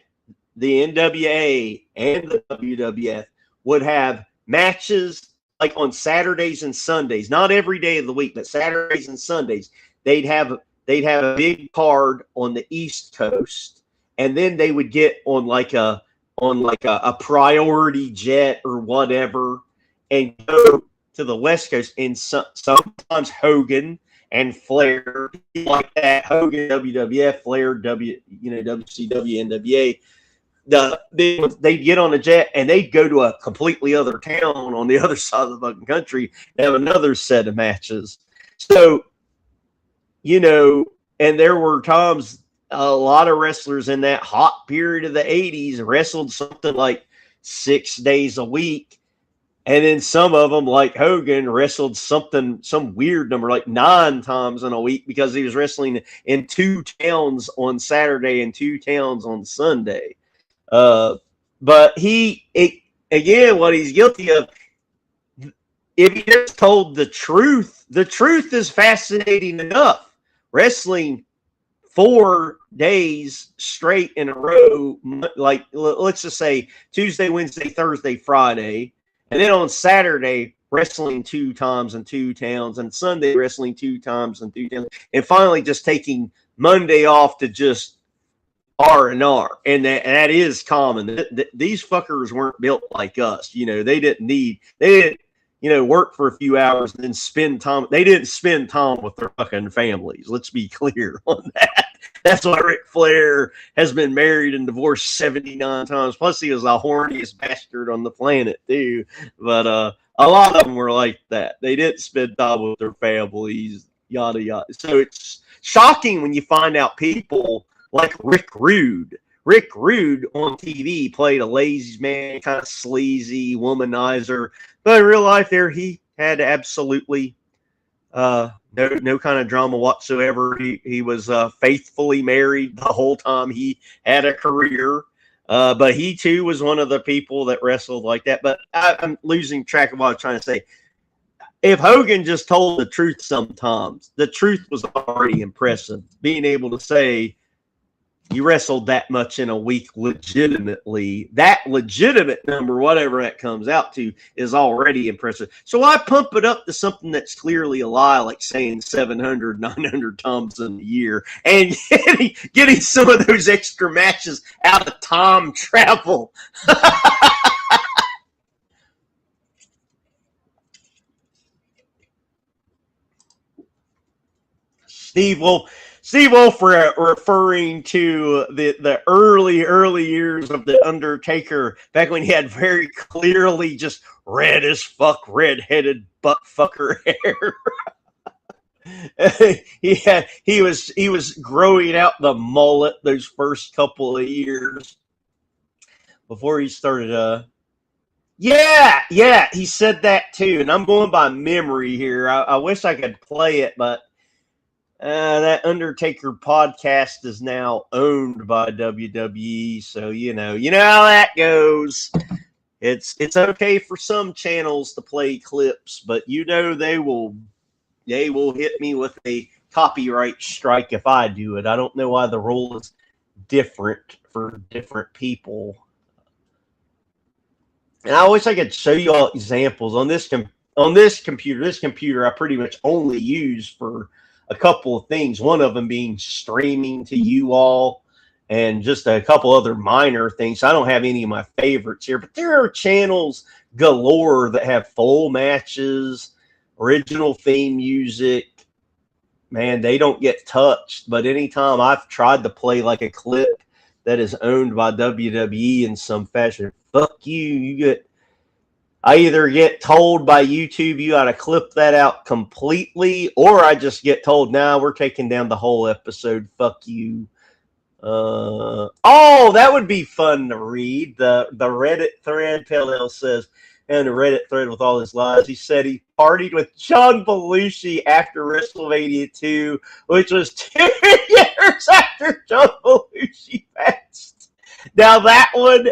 the NWA and the WWF would have matches like on Saturdays and Sundays, not every day of the week, but Saturdays and Sundays. They'd have a big card on the East Coast, and then they would get on like a priority jet or whatever and go to the West Coast. And sometimes Hogan and Flair, like that, Hogan, WWF, Flair, WCW, NWA, they'd get on a jet and they'd go to a completely other town on the other side of the fucking country and have another set of matches. So, and there were times a lot of wrestlers in that hot period of the 80s wrestled something like 6 days a week. And then some of them, like Hogan, wrestled some weird number, like 9 times in a week, because he was wrestling in 2 towns on Saturday and 2 towns on Sunday. But what he's guilty of, if he just told the truth is fascinating enough. Wrestling 4 days straight in a row, like let's just say Tuesday, Wednesday, Thursday, Friday. And then on Saturday, wrestling 2 times in 2 towns, and Sunday wrestling 2 times in 2 towns, and finally just taking Monday off to just R&R. And that is common. These fuckers weren't built like us. They didn't work for a few hours and then spend time. They didn't spend time with their fucking families. Let's be clear on that. That's why Ric Flair has been married and divorced 79 times. Plus, he was the horniest bastard on the planet, too. But a lot of them were like that. They didn't spend time with their families, yada, yada. So it's shocking when you find out people like Rick Rude. Rick Rude on TV played a lazy man, kind of sleazy womanizer. But in real life there, he had absolutely No kind of drama whatsoever. He was faithfully married the whole time he had a career. But he too was one of the people that wrestled like that. But I'm losing track of what I was trying to say. If Hogan just told the truth sometimes, the truth was already impressive. Being able to say you wrestled that much in a week legitimately, that legitimate number, whatever that comes out to, is already impressive. So I pump it up to something that's clearly a lie, like saying 700, 900 times in a year, and getting some of those extra matches out of time travel. Steve Wolf referring to the early years of the Undertaker, back when he had very clearly just red as fuck, red-headed butt fucker hair. he was growing out the mullet those first couple of years before he started. Yeah, he said that too, and I'm going by memory here. I wish I could play it, but that Undertaker podcast is now owned by WWE, so you know how that goes. It's okay for some channels to play clips, but they will hit me with a copyright strike if I do it. I don't know why the rule is different for different people. And I wish I could show you all examples on this computer. This computer I pretty much only use for a couple of things, one of them being streaming to you all and just a couple other minor things. I don't have any of my favorites here, but there are channels galore that have full matches, original theme music. Man, they don't get touched. But anytime I've tried to play like a clip that is owned by WWE in some fashion, fuck you. I either get told by YouTube you got to clip that out completely, or I just get told, nah, we're taking down the whole episode. Fuck you. That would be fun to read. The Reddit thread, Pale says, and the Reddit thread with all his lies. He said he partied with John Belushi after Wrestlemania 2, which was 2 years after John Belushi passed. Now that one,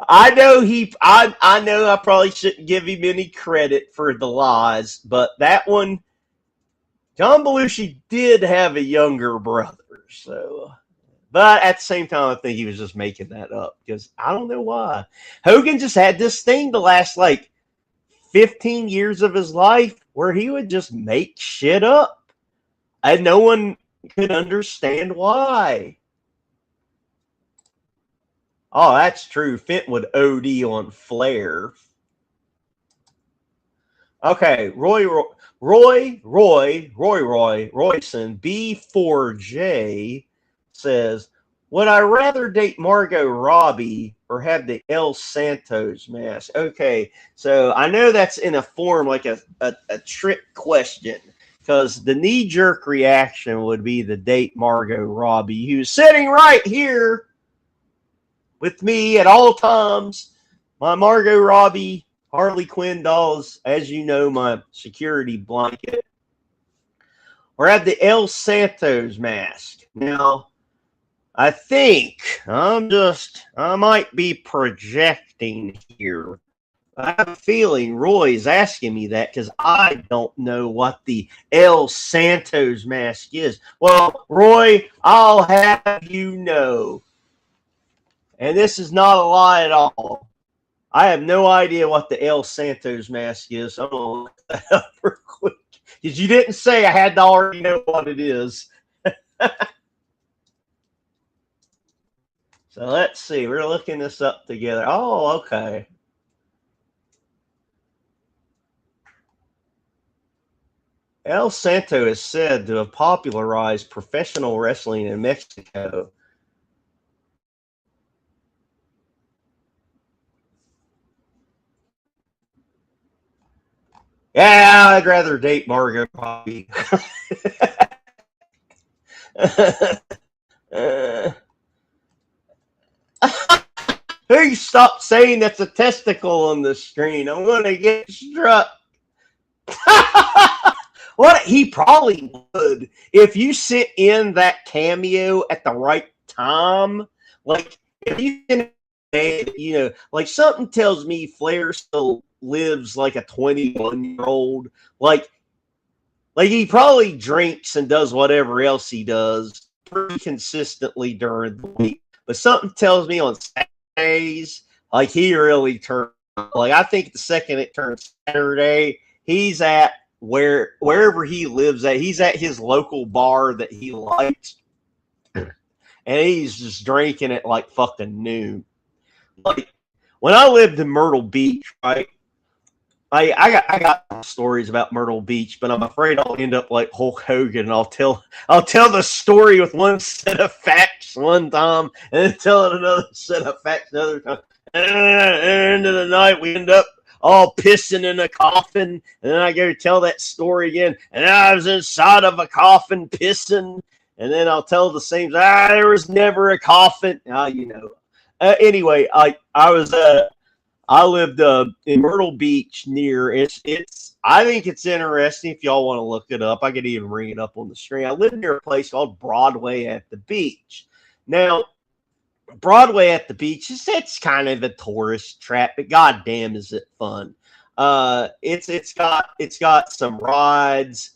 I know I probably shouldn't give him any credit for the lies, but that one, John Belushi did have a younger brother, so. But at the same time, I think he was just making that up because I don't know why. Hogan just had this thing the last 15 years of his life where he would just make shit up, and no one could understand why. Oh, that's true. Fent would OD on Flair. Okay, Royson B4J says, would I rather date Margot Robbie or have the El Santos mask? Okay, so I know that's in a form like a trick question, because the knee-jerk reaction would be to date Margot Robbie, who's sitting right here with me at all times. My Margot Robbie Harley Quinn dolls, as you know, my security blanket. Or have the El Santos mask. Now, I think I might be projecting here. I have a feeling Roy is asking me that because I don't know what the El Santos mask is. Well, Roy, I'll have you know, and this is not a lie at all, I have no idea what the El Santos mask is. I'm going to look that up real quick because you didn't say I had to already know what it is. So let's see. We're looking this up together. Oh, okay. El Santo is said to have popularized professional wrestling in Mexico. Yeah, I'd rather date Margot Robbie. Hey, stop saying that's a testicle on the screen. I'm going to get struck. What he probably would if you sit in that cameo at the right time. Like if you like something tells me Flair still lives like a 21-year-old. Like he probably drinks and does whatever else he does pretty consistently during the week. But something tells me on Saturdays, like he really turned. Like I think the second it turns Saturday, he's at wherever he lives at. He's at his local bar that he likes, and he's just drinking at like fucking noon. Like when I lived in Myrtle Beach, right? I got stories about Myrtle Beach, but I'm afraid I'll end up like Hulk Hogan. And I'll tell the story with one set of facts one time, and then tell it another set of facts another time. And at the end of the night, we end up all pissing in a coffin, and then I go tell that story again. And I was inside of a coffin pissing, and then I'll tell the same. There was never a coffin. Anyway, I lived in Myrtle Beach near it's. I think it's interesting if y'all want to look it up. I could even bring it up on the screen. I lived near a place called Broadway at the Beach. Now, Broadway at the Beach it's kind of a tourist trap, but goddamn is it fun. It's got some rides.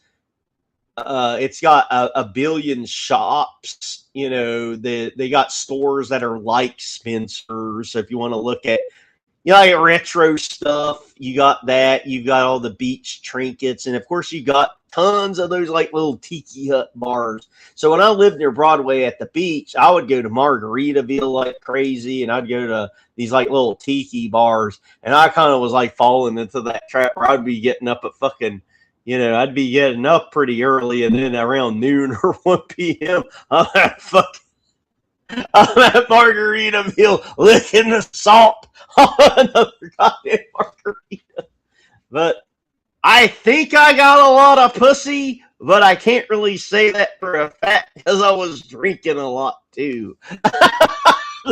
It's got a billion shops. They got stores that are like Spencer's. So if you want to look at like retro stuff, you got that. You got all the beach trinkets, and of course you got tons of those like little tiki hut bars. So when I lived near Broadway at the Beach, I would go to Margaritaville like crazy, and I'd go to these like little tiki bars, and I kind of was like falling into that trap where I'd be getting up at fucking, I'd be getting up pretty early, and then around noon or 1 p.m. I'm at Margaritaville licking the salt on another goddamn margarita. But I think I got a lot of pussy, but I can't really say that for a fact because I was drinking a lot too.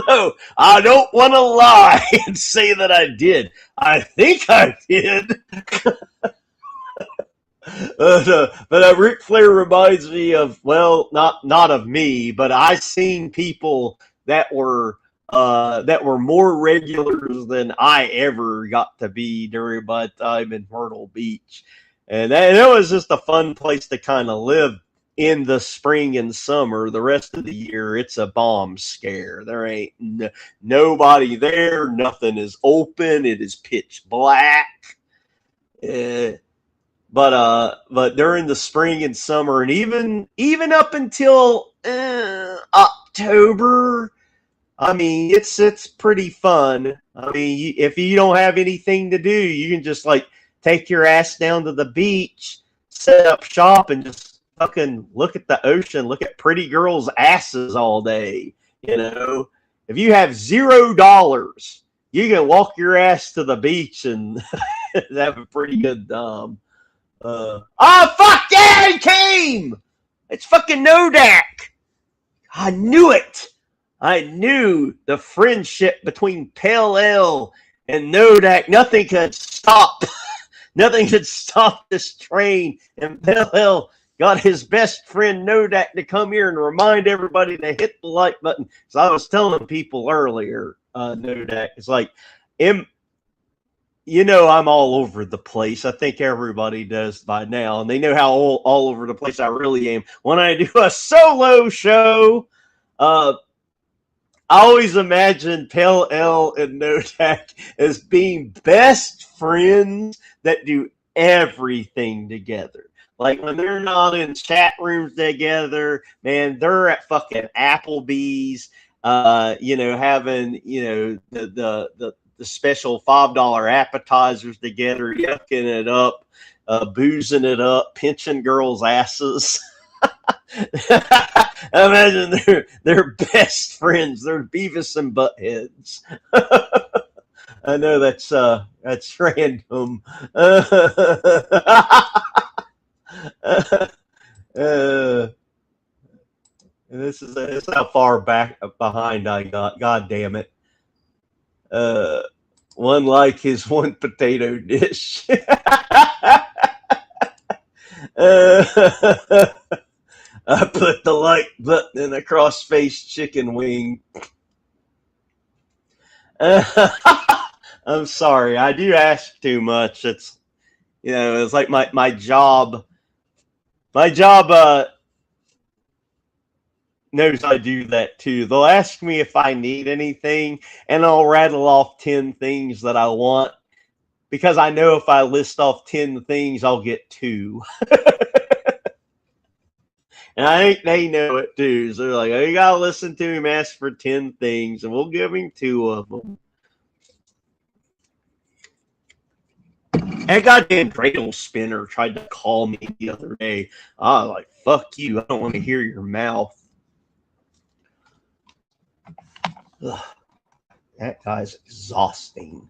So I don't want to lie and say that I did. I think I did. But Ric Flair reminds me of, well, not of me, but I've seen people that were more regulars than I ever got to be during my time in Myrtle Beach, and it was just a fun place to kind of live in the spring and summer. The rest of the year, it's a bomb scare. There ain't nobody there. Nothing is open. It is pitch black. But during the spring and summer, and even up until October, I mean, it's pretty fun. I mean, if you don't have anything to do, you can just like take your ass down to the beach, set up shop, and just fucking look at the ocean, look at pretty girls' asses all day. If you have $0, you can walk your ass to the beach and have a pretty good time. Oh fuck yeah, he came! It's fucking Nodak. I knew it. I knew the friendship between Pale Ale and Nodak. Nothing could stop. Nothing could stop this train. And Pale Ale got his best friend Nodak to come here and remind everybody to hit the like button. So I was telling people earlier, Nodak, it's like, I'm all over the place. I think everybody does by now. And they know how all over the place I really am. When I do a solo show, I always imagine Pale Ale and Nodak as being best friends that do everything together. Like when they're not in chat rooms together, man, they're at fucking Applebee's, having, the special $5 appetizers together, yucking it up, boozing it up, pinching girls' asses. Imagine they're best friends. They're Beavis and Buttheads. I know that's random. This is how far back behind I got. God damn it. One like his one potato dish. I put the like button in a cross-faced chicken wing. I'm sorry, I do ask too much. It's it's like my job. My job knows I do that too. They'll ask me if I need anything, and I'll rattle off 10 things that I want because I know if I list off 10 things, I'll get 2. And I think they know it too. So they're like, oh, you gotta listen to him ask for 10 things, and we'll give him 2 of them. That goddamn cradle spinner tried to call me the other day. I was like, fuck you. I don't want to hear your mouth. Ugh, that guy's exhausting.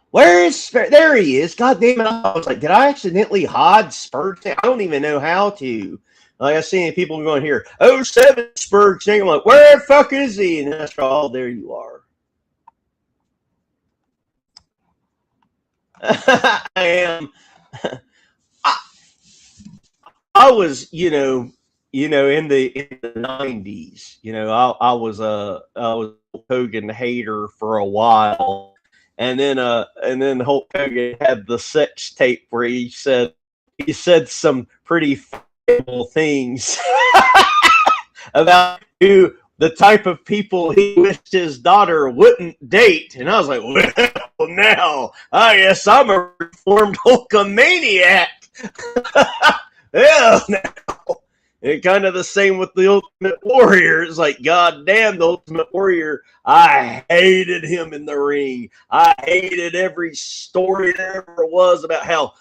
Where is Spur? There he is. God damn it. I was like, did I accidentally hide Spurge? I don't even know how to. Like, I see people going here, 07 Spurge. I'm like, where the fuck is he? And that's all, there you are. I am. I was, in the 90s, I was a Hogan hater for a while, and then Hulk Hogan had the sex tape where he said some pretty terrible things about the type of people he wished his daughter wouldn't date, and I was like, well, now I guess I'm a reformed Hulkamaniac. Yeah, now. And kind of the same with the Ultimate Warrior. It's like, God damn, the Ultimate Warrior, I hated him in the ring. I hated every story there ever was about how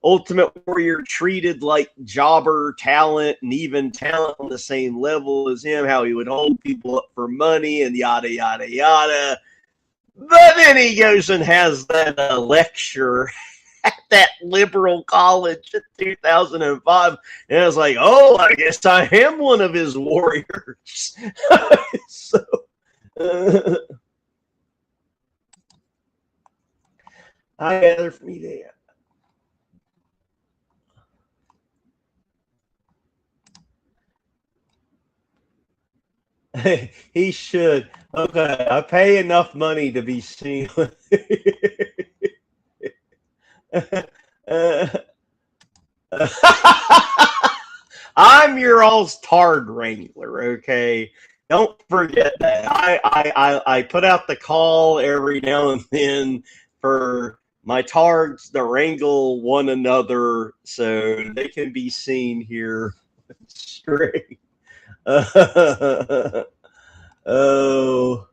Ultimate Warrior treated like jobber talent and even talent on the same level as him, how he would hold people up for money and yada, yada, yada. But then he goes and has that lecture at that liberal college in 2005, and I was like, oh, I guess I am one of his warriors. So, I gather from me there. He should. Okay, I pay enough money to be seen. I'm your all's Tard Wrangler, okay? Don't forget that. I put out the call every now and then for my Tards to wrangle one another so they can be seen here straight. Oh.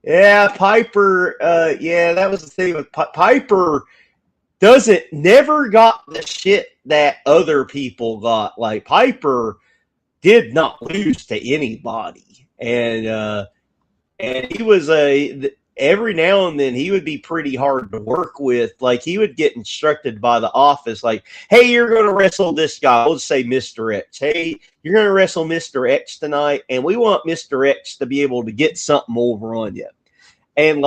Yeah, Piper, yeah, that was the thing with Piper. Never got the shit that other people got. Like, Piper did not lose to anybody, and he was every now and then he would be pretty hard to work with. Like, he would get instructed by the office, like, hey, you're going to wrestle this guy. We'll say Mr. X. Hey, you're going to wrestle Mr. X tonight, and we want Mr. X to be able to get something over on you. And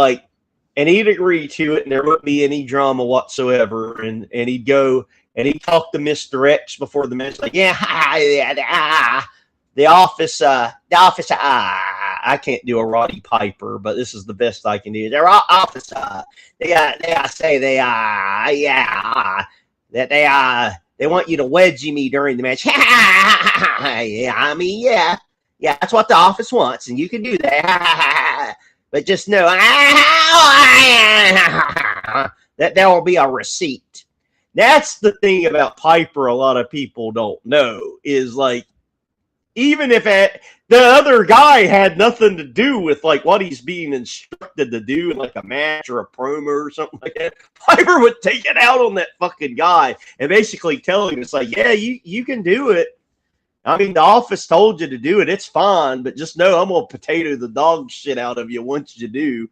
he'd agree to it, and there wouldn't be any drama whatsoever. And he'd go and he'd talk to Mr. X before the match, like, the office, I can't do a Roddy Piper, but this is the best I can do. Their office, they want you to wedgie me during the match. Yeah, that's what the office wants, and you can do that. But just know that there will be a receipt. That's the thing about Piper a lot of people don't know, is like, even if the other guy had nothing to do with like what he's being instructed to do in like a match or a promo or something like that, Piper would take it out on that fucking guy and basically tell him, it's like, yeah, you can do it. I mean, the office told you to do it. It's fine, but just know I'm going to potato the dog shit out of you once you do.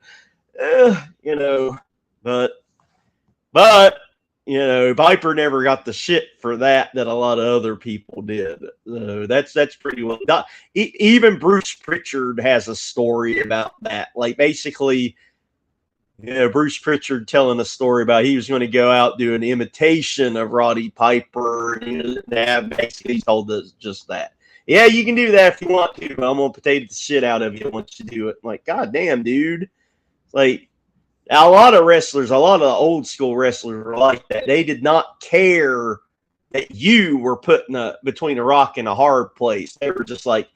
But Piper never got the shit for that a lot of other people did. That's pretty well done. Even Bruce Pritchard has a story about that. Like, basically, Yeah, Bruce Pritchard telling a story about he was going to go out do an imitation of Roddy Piper. And basically he told us just that. Yeah, you can do that if you want to, but I'm going to potato the shit out of you once you do it. I'm like, God damn, dude. Like, a lot of wrestlers, a lot of old school wrestlers were like that. They did not care that you were put between a rock and a hard place. They were just like,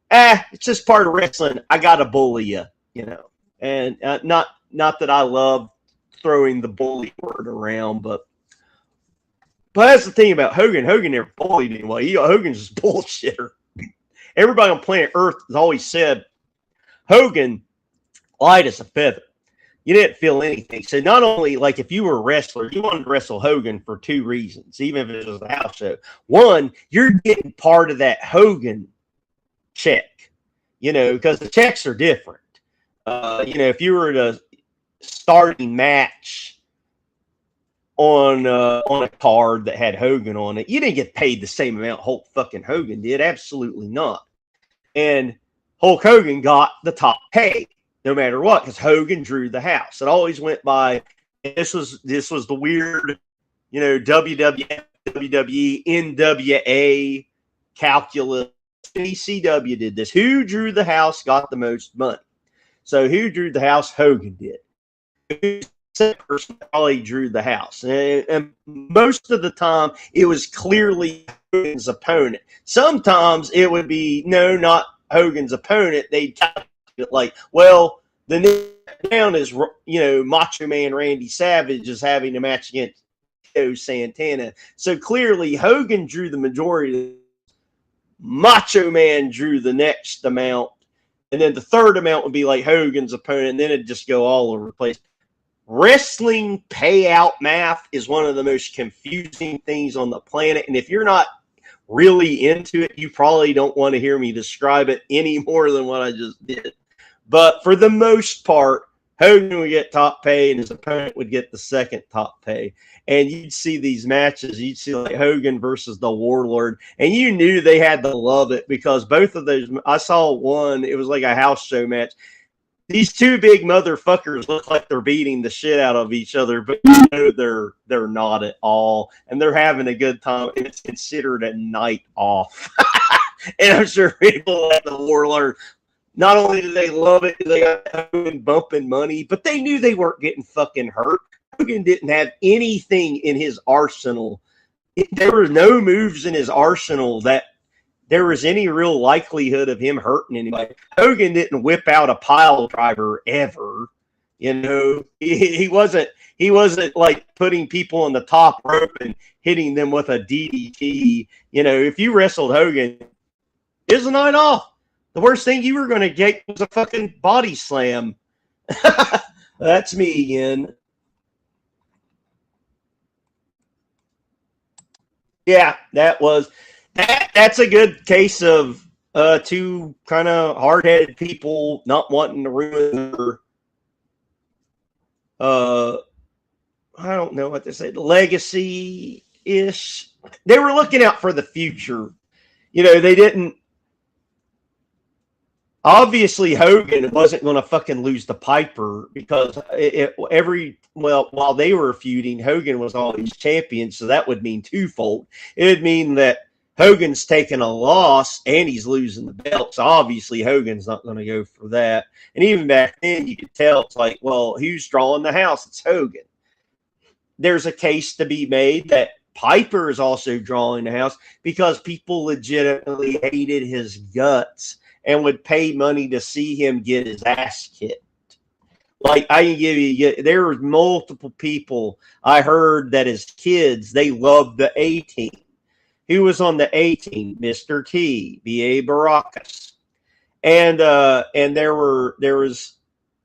it's just part of wrestling. I got to bully you, you know. And not that I love throwing the bully word around, but that's the thing about Hogan. Hogan never bullied anyone. Hogan's just a bullshitter. Everybody on planet Earth has always said Hogan light as a feather. You didn't feel anything. So not only, like, if you were a wrestler, you wanted to wrestle Hogan for two reasons, even if it was a house show. One, you're getting part of that Hogan check, you know, because the checks are different. You know, if you were at a starting match on a card that had Hogan on it, you didn't get paid the same amount Hulk fucking Hogan did. Absolutely not. And Hulk Hogan got the top pay no matter what, because Hogan drew the house. It always went by. This was the weird, you know, WWF, WWE, NWA calculus. ECW did this. Who drew the house got the most money. So who drew the house? Hogan did. The second person probably drew the house. And most of the time, it was clearly Hogan's opponent. Sometimes it would be, no, not Hogan's opponent. They'd calculate like, well, the next down is, you know, Macho Man Randy Savage is having a match against Joe Santana. So clearly, Hogan drew the majority. Macho Man drew the next amount. And then the third amount would be like Hogan's opponent. And then it'd just go all over the place. Wrestling payout math is one of the most confusing things on the planet. And if you're not really into it, you probably don't want to hear me describe it any more than what I just did. But for the most part, Hogan would get top pay and his opponent would get the second top pay. And you'd see these matches. You'd see like Hogan versus the Warlord. And you knew they had to love it because both of those, I saw one, it was like a house show match. These two big motherfuckers look like they're beating the shit out of each other, but you know they're not at all. And they're having a good time. And it's considered a night off. And I'm sure people like the Warlord, not only do they love it, they got Hogan bumping money, but they knew they weren't getting fucking hurt. Hogan didn't have anything in his arsenal. There were no moves in his arsenal that there was any real likelihood of him hurting anybody. Hogan didn't whip out a pile driver ever. You know, he wasn't like putting people on the top rope and hitting them with a DDT. You know, if you wrestled Hogan, it's a night off. The worst thing you were going to get was a fucking body slam. That's me again. Yeah, that's a good case of two kind of hard-headed people not wanting to ruin their, I don't know what to say, the legacy-ish. They were looking out for the future. You know, they didn't. Obviously, Hogan wasn't going to fucking lose to Piper because while they were feuding, Hogan was always champion, so that would mean twofold. It would mean that Hogan's taking a loss and he's losing the belt, so obviously Hogan's not going to go for that. And even back then, you could tell it's like, well, who's drawing the house? It's Hogan. There's a case to be made that Piper is also drawing the house because people legitimately hated his guts and would pay money to see him get his ass kicked. Like, I can give you, there were multiple people I heard that as kids, they loved the A-Team. Who was on the A-Team? Mr. T, B.A. Baracus. And there was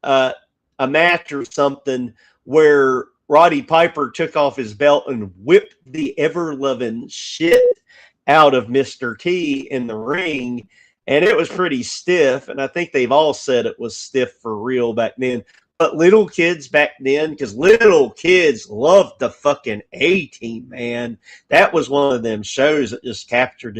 a match or something where Roddy Piper took off his belt and whipped the ever-loving shit out of Mr. T in the ring. And it was pretty stiff, and I think they've all said it was stiff for real back then. But little kids back then, because little kids loved the fucking A-Team, man. That was one of them shows that just captured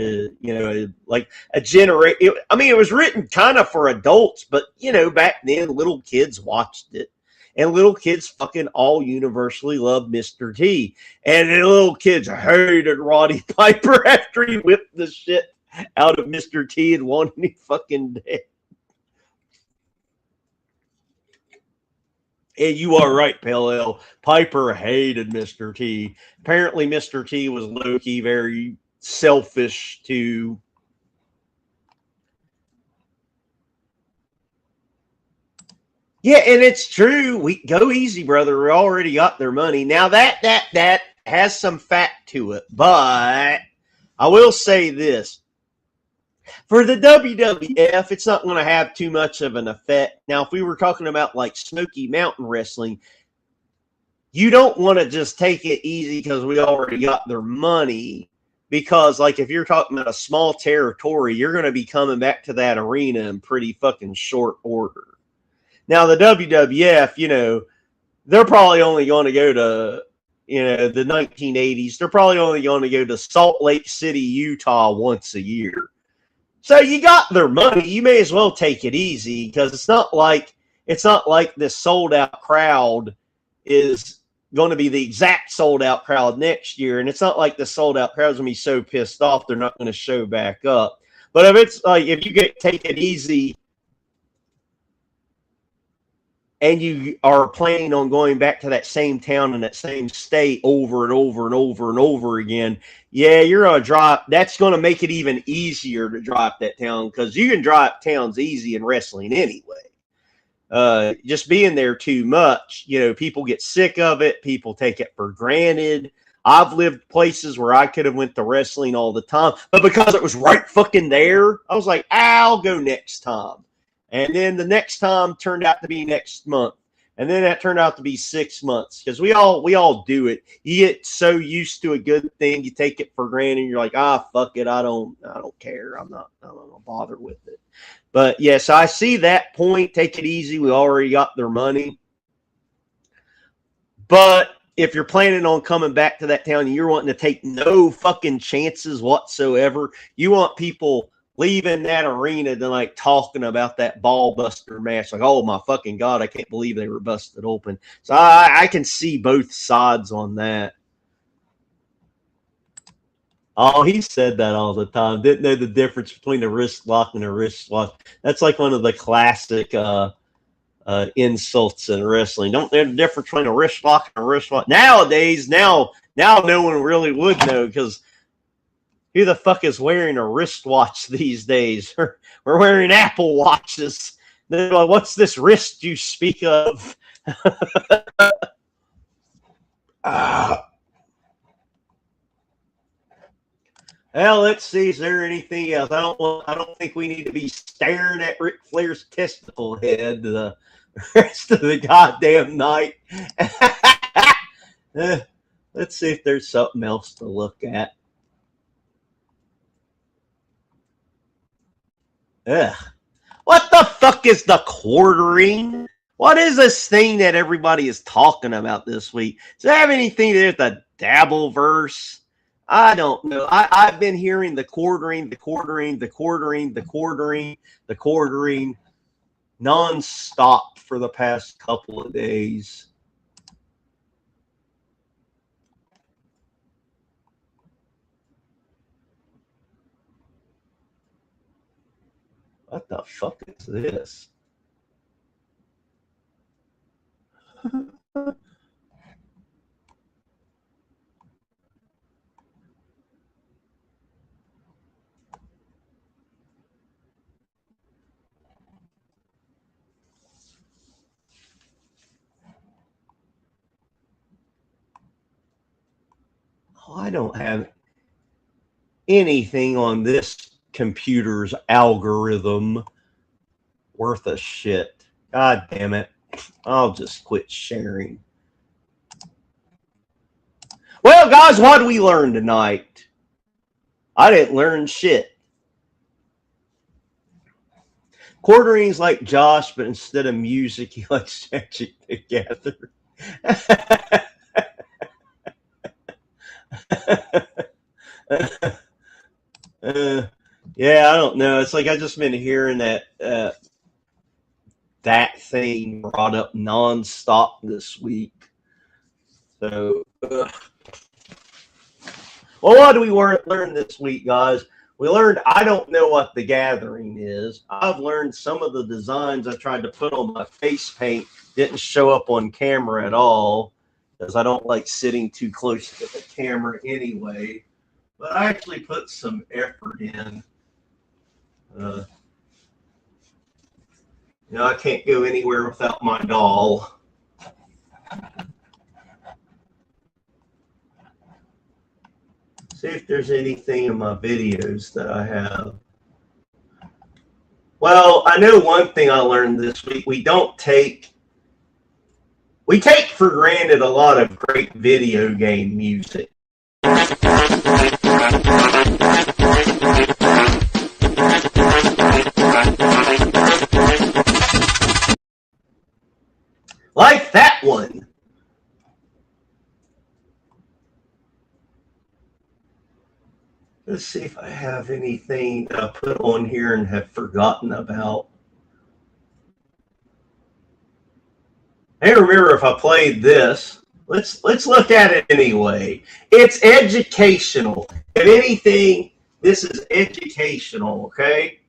like a generation. I mean, it was written kind of for adults, but, you know, back then, little kids watched it. and little kids fucking all universally love Mr. T. And the little kids hated Roddy Piper after he whipped the shit out of Mr. T and wanted him fucking dead. And you are right, Pale Ale. Piper hated Mr. T. Apparently, Mr. T was low-key very selfish too. Yeah, and it's true. We go easy, brother. We already got their money. Now that has some fact to it, but I will say this. For the WWF, it's not going to have too much of an effect. Now, if we were talking about like Smoky Mountain Wrestling, you don't want to just take it easy because we already got their money. Because, like, if you're talking about a small territory, you're going to be coming back to that arena in pretty fucking short order. Now, the WWF, you know, they're probably only going to go to, you know, the 1980s. They're probably only going to go to Salt Lake City, Utah once a year. So you got their money. You may as well take it easy because it's not like this sold out crowd is going to be the exact sold out crowd next year. And it's not like the sold out crowd is going to be so pissed off they're not going to show back up. But if it's like, if you take it easy and you are planning on going back to that same town and that same state over and over and over and over again, yeah, you're going to drop. That's going to make it even easier to drop that town because you can drop towns easy in wrestling anyway. Just being there too much, you know, people get sick of it. People take it for granted. I've lived places where I could have went to wrestling all the time, but because it was right fucking there, I was like, I'll go next time. And then the next time turned out to be next month. And then that turned out to be 6 months because we all do it. You get so used to a good thing, you take it for granted. You're like, fuck it, I don't care. I'm not gonna bother with it. But yes, I see that point. Take it easy. We already got their money. But if you're planning on coming back to that town and you're wanting to take no fucking chances whatsoever, you want people leaving that arena and like talking about that ball buster match, like, oh my fucking God, I can't believe they were busted open. So I can see both sides on that. Oh, he said that all the time. Didn't know the difference between a wrist lock and a wrist lock. That's like one of the classic insults in wrestling. Don't know the difference between a wrist lock and a wrist lock. Nowadays, now no one really would know because who the fuck is wearing a wristwatch these days? We're wearing Apple Watches. They're like, what's this wrist you speak of? Well, let's see. Is there anything else? I don't think we need to be staring at Ric Flair's testicle head the rest of the goddamn night. Let's see if there's something else to look at. Ugh. What the fuck is the quartering? What is this thing that everybody is talking about this week? Does it have anything to do with the Dabbleverse? I don't know. I've been hearing the quartering nonstop for the past couple of days. What the fuck is this? I don't have anything on this computer's algorithm worth a shit. God damn it. I'll just quit sharing. Well, guys, what did we learn tonight? I didn't learn shit. Quartering's like Josh, but instead of music, he likes stretching together. Yeah, I don't know. It's like I just been hearing that that thing brought up nonstop this week. So, well, what do we learn this week, guys? We learned I don't know what the gathering is. I've learned some of the designs I tried to put on my face paint didn't show up on camera at all, because I don't like sitting too close to the camera anyway. But I actually put some effort in. I can't go anywhere without my doll. See if there's anything in my videos that I have. Well, I know one thing I learned this week. We take for granted a lot of great video game music. Like that one. Let's see if I have anything that I put on here and have forgotten about. I don't remember if I played this. Let's look at it anyway. It's educational. If anything, this is educational, okay?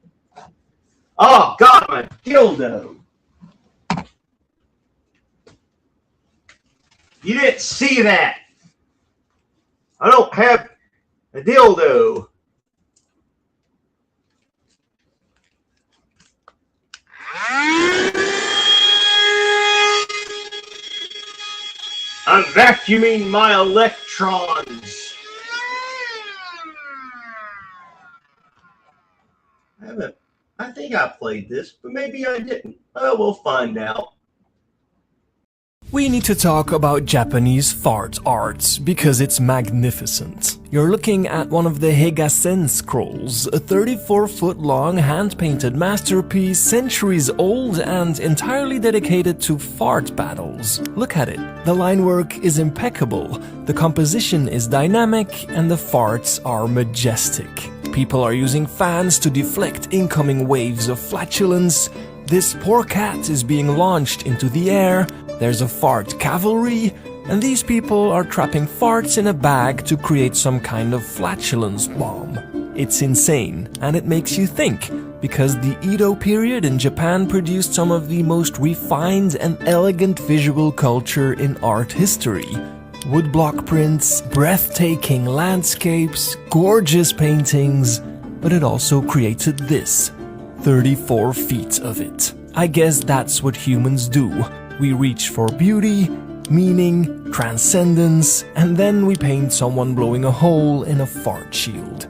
Oh, God, my dildo. You didn't see that. I don't have a dildo. I'm vacuuming my electrons. I think I played this, but maybe I didn't. Oh, we'll find out. We need to talk about Japanese fart arts because it's magnificent. You're looking at one of the Heigasen scrolls, a 34-foot-long hand-painted masterpiece, centuries old and entirely dedicated to fart battles. Look at it. The line work is impeccable, the composition is dynamic, and the farts are majestic. People are using fans to deflect incoming waves of flatulence. This poor cat is being launched into the air. There's a fart cavalry, and these people are trapping farts in a bag to create some kind of flatulence bomb. It's insane, and it makes you think, because the Edo period in Japan produced some of the most refined and elegant visual culture in art history. Woodblock prints, breathtaking landscapes, gorgeous paintings, but it also created this. 34 feet of it. I guess that's what humans do. We reach for beauty, meaning, transcendence, and then we paint someone blowing a hole in a fart shield.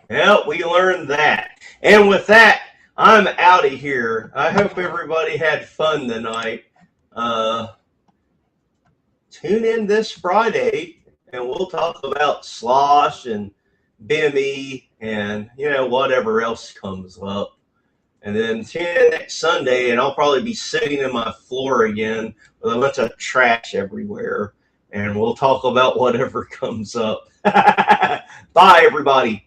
Well, we learned that. And with that, I'm out of here. I hope everybody had fun tonight. Tune in this Friday, and we'll talk about Slosh and Bimmy and, whatever else comes up. And then tune in next Sunday, and I'll probably be sitting in my floor again with a bunch of trash everywhere. And we'll talk about whatever comes up. Bye, everybody.